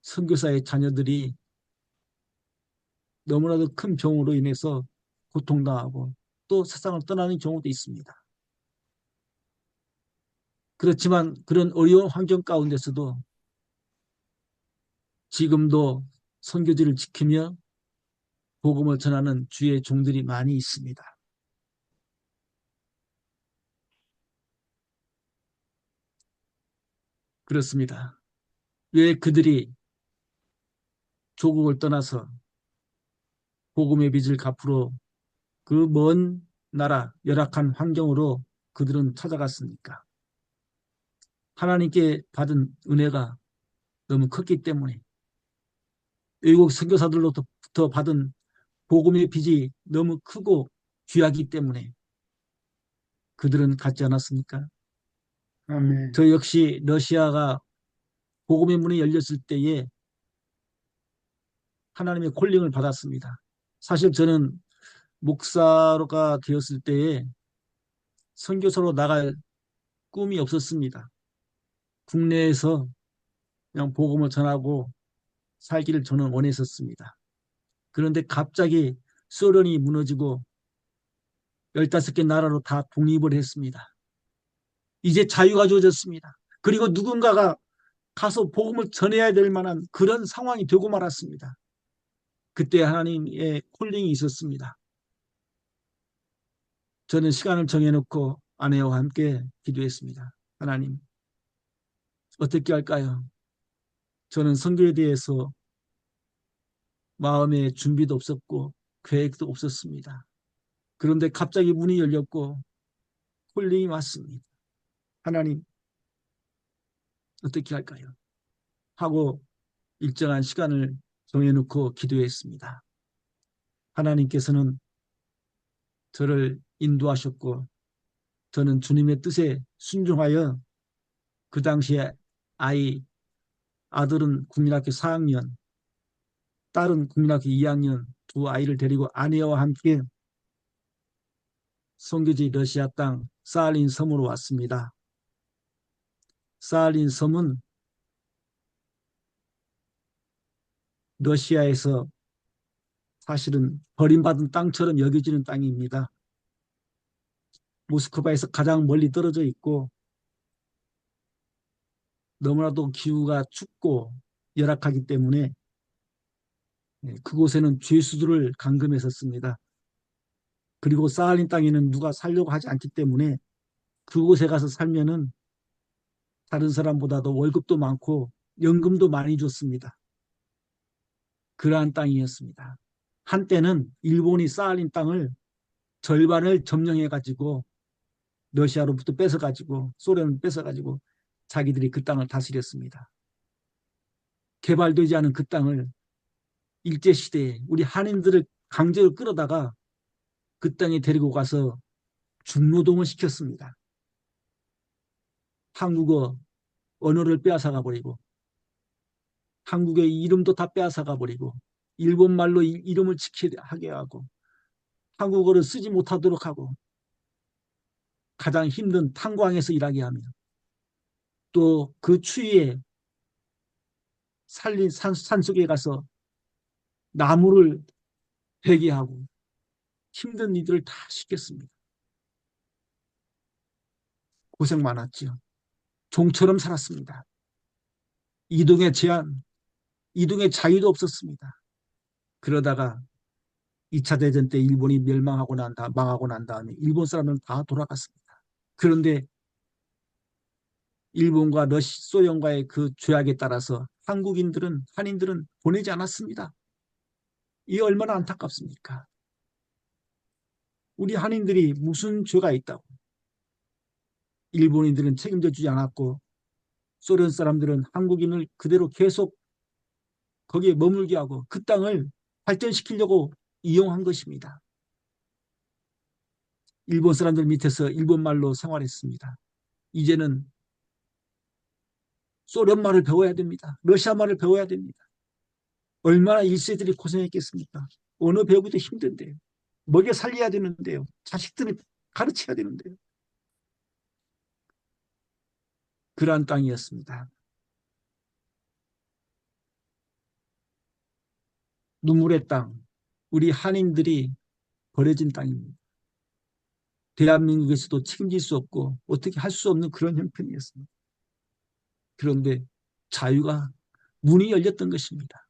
선교사의 자녀들이 너무나도 큰 병으로 인해서 고통당하고 또 세상을 떠나는 경우도 있습니다. 그렇지만 그런 어려운 환경 가운데서도 지금도 선교지를 지키며 복음을 전하는 주의 종들이 많이 있습니다. 그렇습니다. 왜 그들이 조국을 떠나서 복음의 빚을 갚으러 그 먼 나라 열악한 환경으로 그들은 찾아갔습니까? 하나님께 받은 은혜가 너무 컸기 때문에 외국 선교사들로부터 받은 복음의 빚이 너무 크고 귀하기 때문에 그들은 갔지 않았습니까? 아멘. 저 역시 러시아가 복음의 문이 열렸을 때에 하나님의 콜링을 받았습니다. 사실 저는 목사가 되었을 때에 선교사로 나갈 꿈이 없었습니다. 국내에서 그냥 복음을 전하고 살기를 저는 원했었습니다. 그런데 갑자기 소련이 무너지고 15개 나라로 다 독립을 했습니다. 이제 자유가 주어졌습니다. 그리고 누군가가 가서 복음을 전해야 될 만한 그런 상황이 되고 말았습니다. 그때 하나님의 콜링이 있었습니다. 저는 시간을 정해놓고 아내와 함께 기도했습니다. 하나님, 어떻게 할까요? 저는 선교에 대해서 마음의 준비도 없었고 계획도 없었습니다. 그런데 갑자기 문이 열렸고 콜링이 왔습니다. 하나님, 어떻게 할까요? 하고 일정한 시간을 정해놓고 기도했습니다. 하나님께서는 저를 인도하셨고 저는 주님의 뜻에 순종하여 그 당시에 아들은 국민학교 4학년, 딸은 국민학교 2학년 두 아이를 데리고 아내와 함께 선교지 러시아 땅 사할린 섬으로 왔습니다. 사할린 섬은 러시아에서 사실은 버림받은 땅처럼 여겨지는 땅입니다. 모스크바에서 가장 멀리 떨어져 있고 너무나도 기후가 춥고 열악하기 때문에 그곳에는 죄수들을 감금했었습니다. 그리고 사할린 땅에는 누가 살려고 하지 않기 때문에 그곳에 가서 살면은 다른 사람보다도 월급도 많고 연금도 많이 줬습니다. 그러한 땅이었습니다. 한때는 일본이 사할린 땅을 절반을 점령해가지고 러시아로부터 뺏어가지고 소련을 뺏어가지고 자기들이 그 땅을 다스렸습니다. 개발되지 않은 그 땅을 일제시대에 우리 한인들을 강제로 끌어다가 그 땅에 데리고 가서 중노동을 시켰습니다. 한국어 언어를 빼앗아가 버리고 한국의 이름도 다 빼앗아가 버리고 일본말로 이름을 지키게 하게 하고 한국어를 쓰지 못하도록 하고 가장 힘든 탄광에서 일하게 하며 또 그 추위에 산린 산속에 가서 나무를 베게 하고 힘든 일들을 다 시켰습니다. 고생 많았죠. 종처럼 살았습니다. 이동의 제한, 이동의 자유도 없었습니다. 그러다가 2차 대전 때 일본이 망하고 난 다음에 일본 사람들은 다 돌아갔습니다. 그런데 일본과 소련과의 그 조약에 따라서 한인들은 보내지 않았습니다. 이게 얼마나 안타깝습니까? 우리 한인들이 무슨 죄가 있다고? 일본인들은 책임져 주지 않았고 소련 사람들은 한국인을 그대로 계속 거기에 머물게 하고 그 땅을 발전시키려고 이용한 것입니다. 일본 사람들 밑에서 일본말로 생활했습니다. 이제는 소련말을 배워야 됩니다. 러시아말을 배워야 됩니다. 얼마나 1세들이 고생했겠습니까? 언어 배우기도 힘든데요. 먹여 살려야 되는데요. 자식들을 가르쳐야 되는데요. 그러한 땅이었습니다. 눈물의 땅, 우리 한인들이 버려진 땅입니다. 대한민국에서도 책임질 수 없고 어떻게 할 수 없는 그런 형편이었습니다. 그런데 자유가 문이 열렸던 것입니다.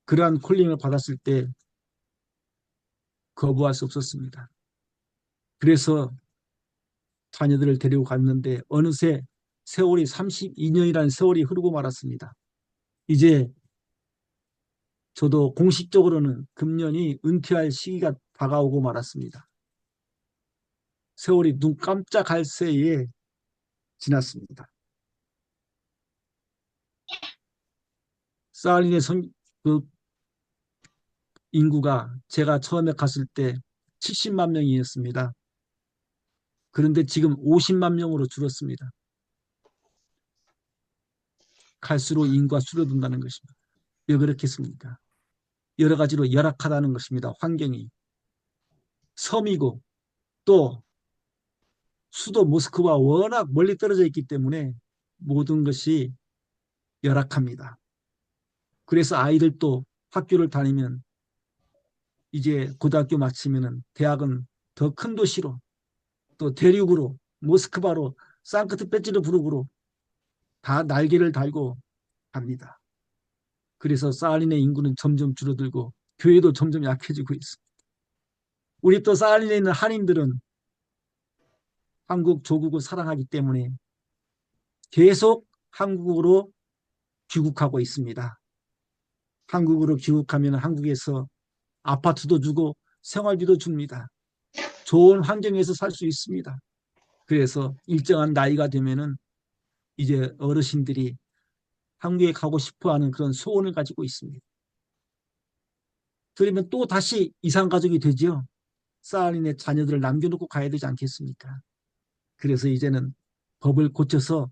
그러한 콜링을 받았을 때 거부할 수 없었습니다. 그래서 자녀들을 데리고 갔는데 어느새 세월이 32년이라는 세월이 흐르고 말았습니다. 이제 저도 공식적으로는 금년이 은퇴할 시기가 다가오고 말았습니다. 세월이 눈 깜짝할 새에 지났습니다. 사할린의 그 인구가 제가 처음에 갔을 때 70만 명이었습니다. 그런데 지금 50만 명으로 줄었습니다. 갈수록 인구가 줄어든다는 것입니다. 왜 그렇겠습니까? 여러 가지로 열악하다는 것입니다. 환경이. 섬이고 또 수도 모스크바와 워낙 멀리 떨어져 있기 때문에 모든 것이 열악합니다. 그래서 아이들도 학교를 다니면 이제 고등학교 마치면은 대학은 더 큰 도시로 또 대륙으로 모스크바로 상크트페테르부르크로 다 날개를 달고 갑니다. 그래서 사할린의 인구는 점점 줄어들고 교회도 점점 약해지고 있습니다. 우리 또 사할린에 있는 한인들은 한국 조국을 사랑하기 때문에 계속 한국으로 귀국하고 있습니다. 한국으로 귀국하면 한국에서 아파트도 주고 생활비도 줍니다. 좋은 환경에서 살 수 있습니다. 그래서 일정한 나이가 되면은 이제 어르신들이 한국에 가고 싶어하는 그런 소원을 가지고 있습니다. 그러면 또 다시 이산가족이 되죠. 사할린의 자녀들을 남겨놓고 가야 되지 않겠습니까? 그래서 이제는 법을 고쳐서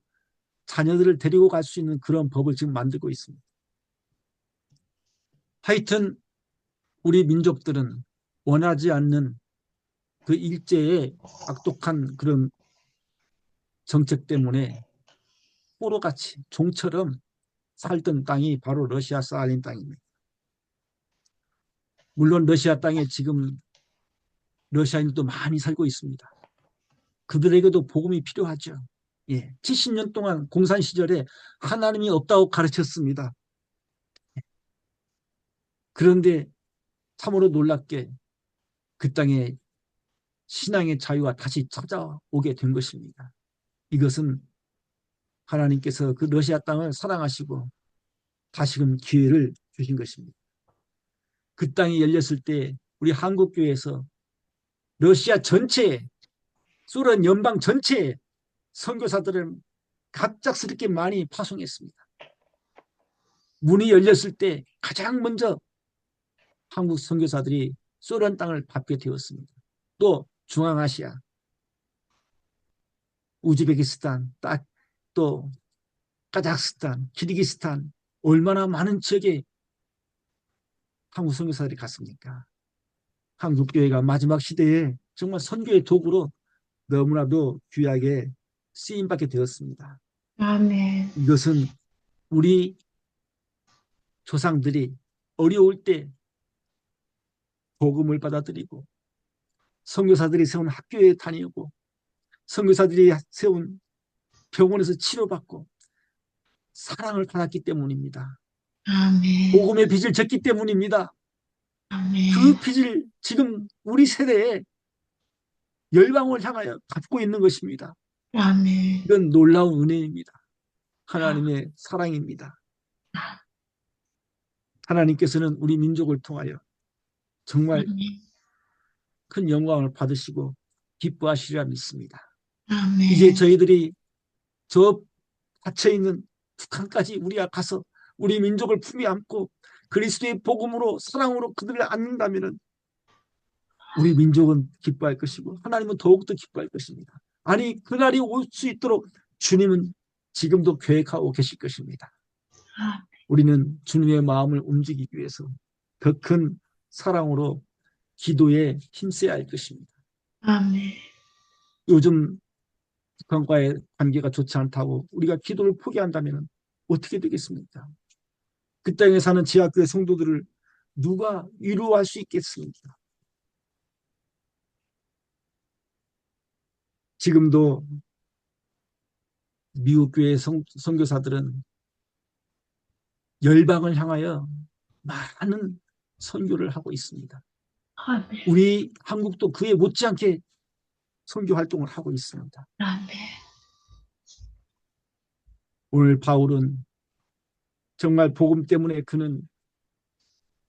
자녀들을 데리고 갈 수 있는 그런 법을 지금 만들고 있습니다. 하여튼 우리 민족들은 원하지 않는 그 일제의 악독한 그런 정책 때문에 포로같이 종처럼 살던 땅이 바로 러시아 사할린 땅입니다. 물론 러시아 땅에 지금 러시아인도 많이 살고 있습니다. 그들에게도 복음이 필요하죠. 예, 70년 동안 공산 시절에 하나님이 없다고 가르쳤습니다. 그런데 참으로 놀랍게 그 땅에 신앙의 자유가 다시 찾아오게 된 것입니다. 이것은 하나님께서 그 러시아 땅을 사랑하시고 다시금 기회를 주신 것입니다. 그 땅이 열렸을 때 우리 한국교회에서 러시아 전체에 소련 연방 전체에 선교사들을 갑작스럽게 많이 파송했습니다. 문이 열렸을 때 가장 먼저 한국 선교사들이 소련 땅을 밟게 되었습니다. 또 중앙아시아, 우즈베키스탄, 또 카자흐스탄, 키르기스탄 얼마나 많은 지역에 한국 선교사들이 갔습니까? 한국 교회가 마지막 시대에 정말 선교의 도구로 너무나도 귀하게 쓰임받게 되었습니다. 아멘. 이것은 우리 조상들이 어려울 때 복음을 받아들이고 선교사들이 세운 학교에 다니고 선교사들이 세운 병원에서 치료받고 사랑을 받았기 때문입니다. 아멘. 복음의 빚을 졌기 때문입니다. 아멘. 그 빚을 지금 우리 세대에 열방을 향하여 갚고 있는 것입니다. 아멘. 이건 놀라운 은혜입니다. 하나님의 사랑입니다. 하나님께서는 우리 민족을 통하여 정말 아멘. 큰 영광을 받으시고 기뻐하시리라 믿습니다. 아멘. 이제 저희들이 저 갇혀있는 북한까지 우리가 가서 우리 민족을 품에 안고 그리스도의 복음으로 사랑으로 그들을 안는다면 우리 민족은 기뻐할 것이고 하나님은 더욱더 기뻐할 것입니다. 아니 그날이 올 수 있도록 주님은 지금도 계획하고 계실 것입니다. 우리는 주님의 마음을 움직이기 위해서 더 큰 사랑으로 기도에 힘써야 할 것입니다. 아멘. 요즘 북한과의 관계가 좋지 않다고 우리가 기도를 포기한다면 어떻게 되겠습니까? 그 땅에 사는 지하교회 성도들을 누가 위로할 수 있겠습니까? 지금도 미국 교회 선교사들은 열방을 향하여 많은 선교를 하고 있습니다. 아멘. 우리 한국도 그에 못지않게 선교 활동을 하고 있습니다. 아멘. 오늘 바울은 정말 복음 때문에 그는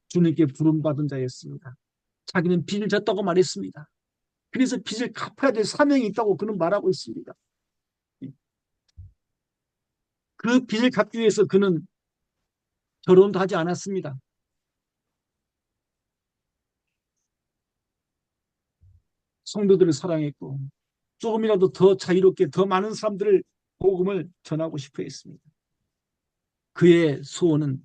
주님께 부름받은 자였습니다. 자기는 빚을 졌다고 말했습니다. 그래서 빚을 갚아야 될 사명이 있다고 그는 말하고 있습니다. 그 빚을 갚기 위해서 그는 결혼도 하지 않았습니다. 성도들을 사랑했고 조금이라도 더 자유롭게 더 많은 사람들을 복음을 전하고 싶어 했습니다. 그의 소원은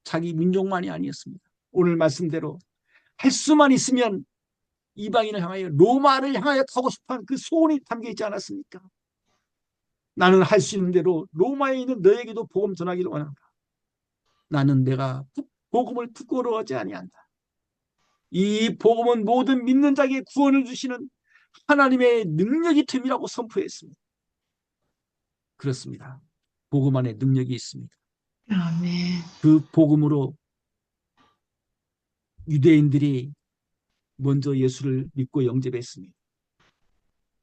자기 민족만이 아니었습니다. 오늘 말씀대로 할 수만 있으면 이방인을 향하여 로마를 향하여 가고 싶어하는 그 소원이 담겨 있지 않았습니까? 나는 할 수 있는 대로 로마에 있는 너에게도 복음 전하기를 원한다. 나는 내가 복음을 부끄러워하지 아니한다. 이 복음은 모든 믿는 자에게 구원을 주시는 하나님의 능력이 됨이라고 선포했습니다. 그렇습니다. 복음 안에 능력이 있습니다. 아멘. 그 복음으로 유대인들이 먼저 예수를 믿고 영접했습니다.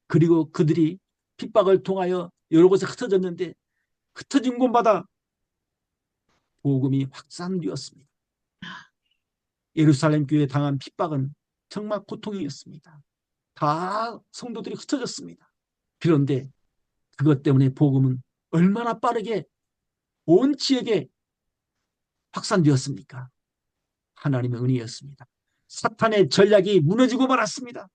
그리고 그들이 핍박을 통하여 여러 곳에 흩어졌는데 흩어진 곳마다 복음이 확산되었습니다. 예루살렘 교회에 당한 핍박은 정말 고통이었습니다. 다 성도들이 흩어졌습니다. 그런데 그것 때문에 복음은 얼마나 빠르게 온 지역에 확산되었습니까? 하나님의 은혜였습니다. 사탄의 전략이 무너지고 말았습니다.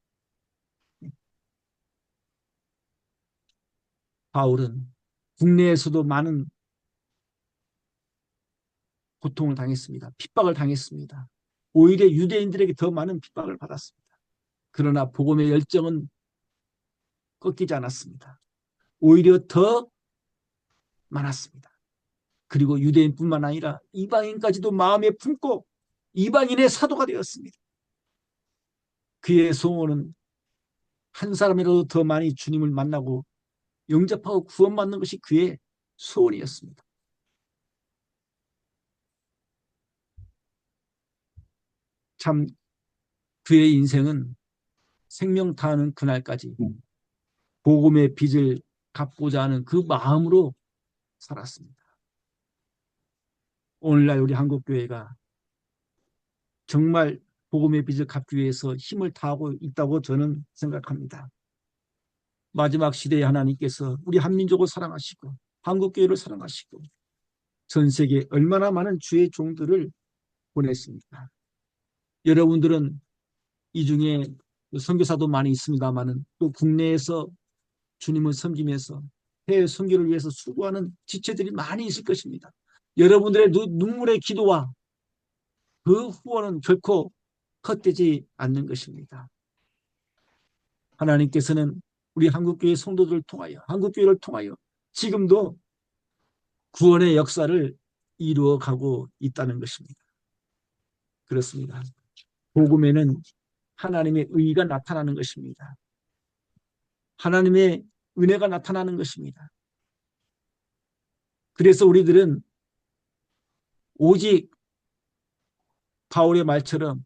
바울은 국내에서도 많은 고통을 당했습니다. 핍박을 당했습니다. 오히려 유대인들에게 더 많은 핍박을 받았습니다. 그러나 복음의 열정은 꺾이지 않았습니다. 오히려 더 많았습니다. 그리고 유대인뿐만 아니라 이방인까지도 마음에 품고 이방인의 사도가 되었습니다. 그의 소원은 한 사람이라도 더 많이 주님을 만나고 영접하고 구원받는 것이 그의 소원이었습니다. 참 그의 인생은 생명 다하는 그날까지 복음의 빚을 갚고자 하는 그 마음으로 살았습니다. 오늘날 우리 한국교회가 정말 복음의 빚을 갚기 위해서 힘을 다하고 있다고 저는 생각합니다. 마지막 시대에 하나님께서 우리 한민족을 사랑하시고 한국교회를 사랑하시고 전 세계에 얼마나 많은 주의 종들을 보냈습니까? 여러분들은 이 중에 선교사도 많이 있습니다만은 또 국내에서 주님을 섬기면서 해외 선교를 위해서 수고하는 지체들이 많이 있을 것입니다. 여러분들의 눈물의 기도와 그 후원은 결코 헛되지 않는 것입니다. 하나님께서는 우리 한국교회 성도들을 통하여 한국교회를 통하여 지금도 구원의 역사를 이루어가고 있다는 것입니다. 그렇습니다. 복음에는 하나님의 의가 나타나는 것입니다. 하나님의 은혜가 나타나는 것입니다. 그래서 우리들은 오직 바울의 말처럼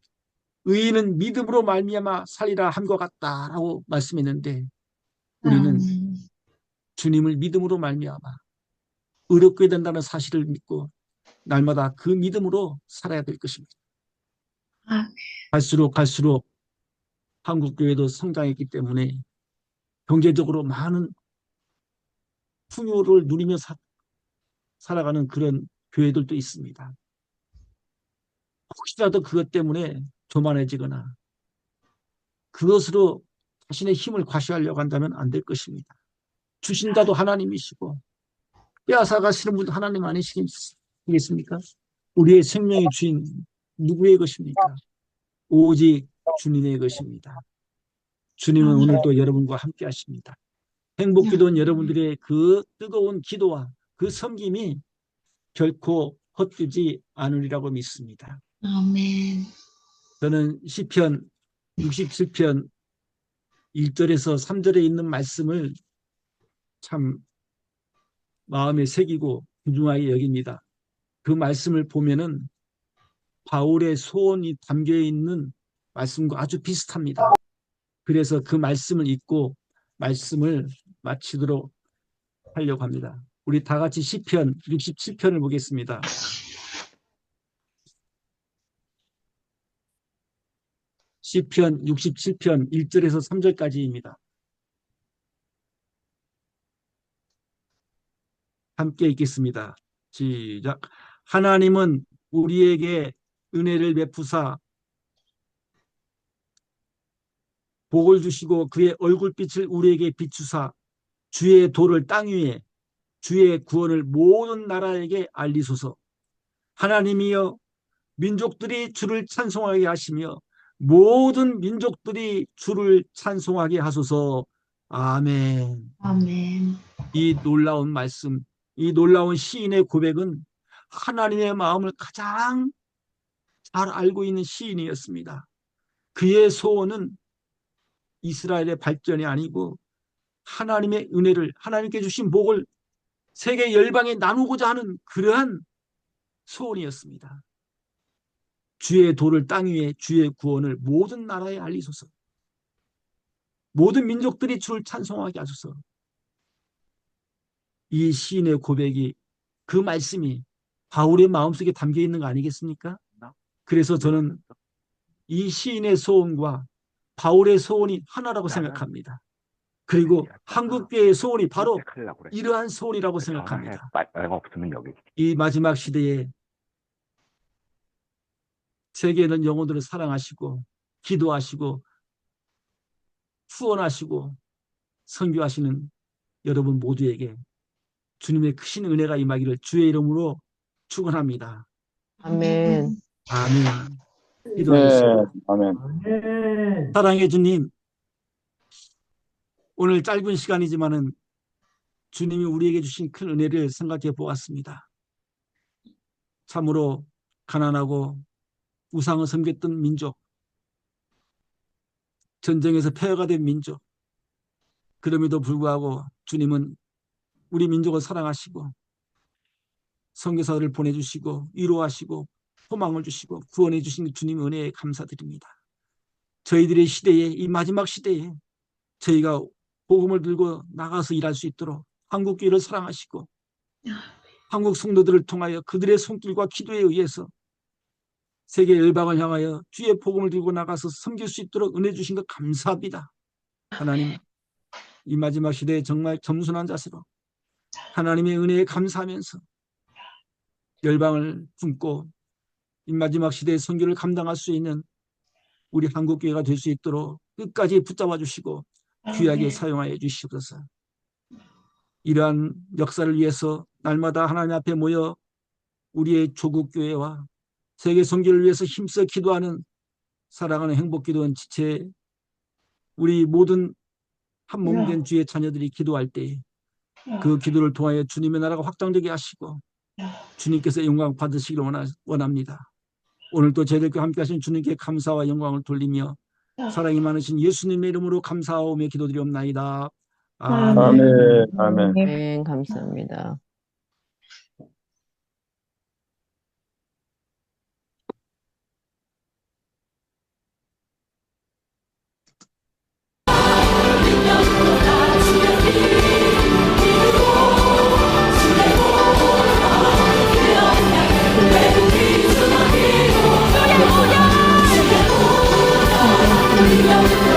의인은 믿음으로 말미암아 살리라 한 것 같다라고 말씀했는데, 우리는 아멘. 주님을 믿음으로 말미암아 의롭게 된다는 사실을 믿고 날마다 그 믿음으로 살아야 될 것입니다. 아멘. 갈수록 한국교회도 성장했기 때문에 경제적으로 많은 풍요를 누리며 살아가는 그런 교회들도 있습니다. 혹시라도 그것 때문에 교만해지거나 그것으로 자신의 힘을 과시하려고 한다면 안 될 것입니다. 주신 자도 하나님이시고 빼앗아가시는 분도 하나님 아니시겠습니까? 우리의 생명의 주인 누구의 것입니까? 오직 주님의 것입니다. 주님은 오늘도 여러분과 함께 하십니다. 행복기도원 여러분들의 그 뜨거운 기도와 그 섬김이 결코 헛되지 않으리라고 믿습니다. 아멘. 저는 시편 67편 1절에서 3절에 있는 말씀을 참 마음에 새기고 귀중하게 여깁니다. 그 말씀을 보면은 바울의 소원이 담겨 있는 말씀과 아주 비슷합니다. 그래서 그 말씀을 읽고 말씀을 마치도록 하려고 합니다. 우리 다 같이 시편 67편을 보겠습니다. 시편 67편 1절에서 3절까지입니다. 함께 읽겠습니다. 시작. 하나님은 우리에게 은혜를 베푸사 복을 주시고 그의 얼굴빛을 우리에게 비추사 주의 도를 땅 위에 주의 구원을 모든 나라에게 알리소서. 하나님이여 민족들이 주를 찬송하게 하시며 모든 민족들이 주를 찬송하게 하소서. 아멘. 아멘. 이 놀라운 말씀, 이 놀라운 시인의 고백은 하나님의 마음을 가장 잘 알고 있는 시인이었습니다. 그의 소원은 이스라엘의 발전이 아니고 하나님의 은혜를, 하나님께 주신 복을 세계 열방에 나누고자 하는 그러한 소원이었습니다. 주의 도를 땅 위에 주의 구원을 모든 나라에 알리소서. 모든 민족들이 주를 찬송하게 하소서. 이 시인의 고백이, 그 말씀이 바울의 마음속에 담겨 있는 거 아니겠습니까? 그래서 저는 이 시인의 소원과 바울의 소원이 하나라고 생각합니다. 그리고 한국교회의 소원이 바로 이러한 소원이라고 생각합니다. 이 마지막 시대에 세계에 있는 영혼들을 사랑하시고 기도하시고 후원하시고 선교하시는 여러분 모두에게 주님의 크신 은혜가 임하기를 주의 이름으로 축원합니다. 아멘. 아멘. 기도하겠습니다. 아멘. 사랑의 주님, 오늘 짧은 시간이지만은 주님이 우리에게 주신 큰 은혜를 생각해 보았습니다. 참으로 가난하고 우상을 섬겼던 민족, 전쟁에서 폐허가 된 민족, 그럼에도 불구하고 주님은 우리 민족을 사랑하시고 선교사들을 보내주시고 위로하시고 소망을 주시고 구원해 주신 주님 은혜에 감사드립니다. 저희들의 시대에, 이 마지막 시대에 저희가 복음을 들고 나가서 일할 수 있도록 한국교회를 사랑하시고 한국 성도들을 통하여 그들의 손길과 기도에 의해서 세계 열방을 향하여 주의 복음을 들고 나가서 섬길 수 있도록 은혜 주신 것 감사합니다. 하나님, 이 마지막 시대에 정말 겸손한 자세로 하나님의 은혜에 감사하면서 열방을 품고 이 마지막 시대의 선교를 감당할 수 있는 우리 한국교회가 될 수 있도록 끝까지 붙잡아 주시고 귀하게 사용하여 주시옵소서. 이러한 역사를 위해서 날마다 하나님 앞에 모여 우리의 조국교회와 세계 선교를 위해서 힘써 기도하는 사랑하는 행복기도원 지체, 우리 모든 한 몸 된 주의 자녀들이 기도할 때 그 기도를 통하여 주님의 나라가 확장되게 하시고 주님께서 영광 받으시기를 원합니다. 오늘도 저희들과 함께 하신 주님께 감사와 영광을 돌리며 사랑이 많으신 예수님의 이름으로 감사하오며 기도드리옵나이다. 아멘. 아멘. 아멘. 아멘. 감사합니다. 주여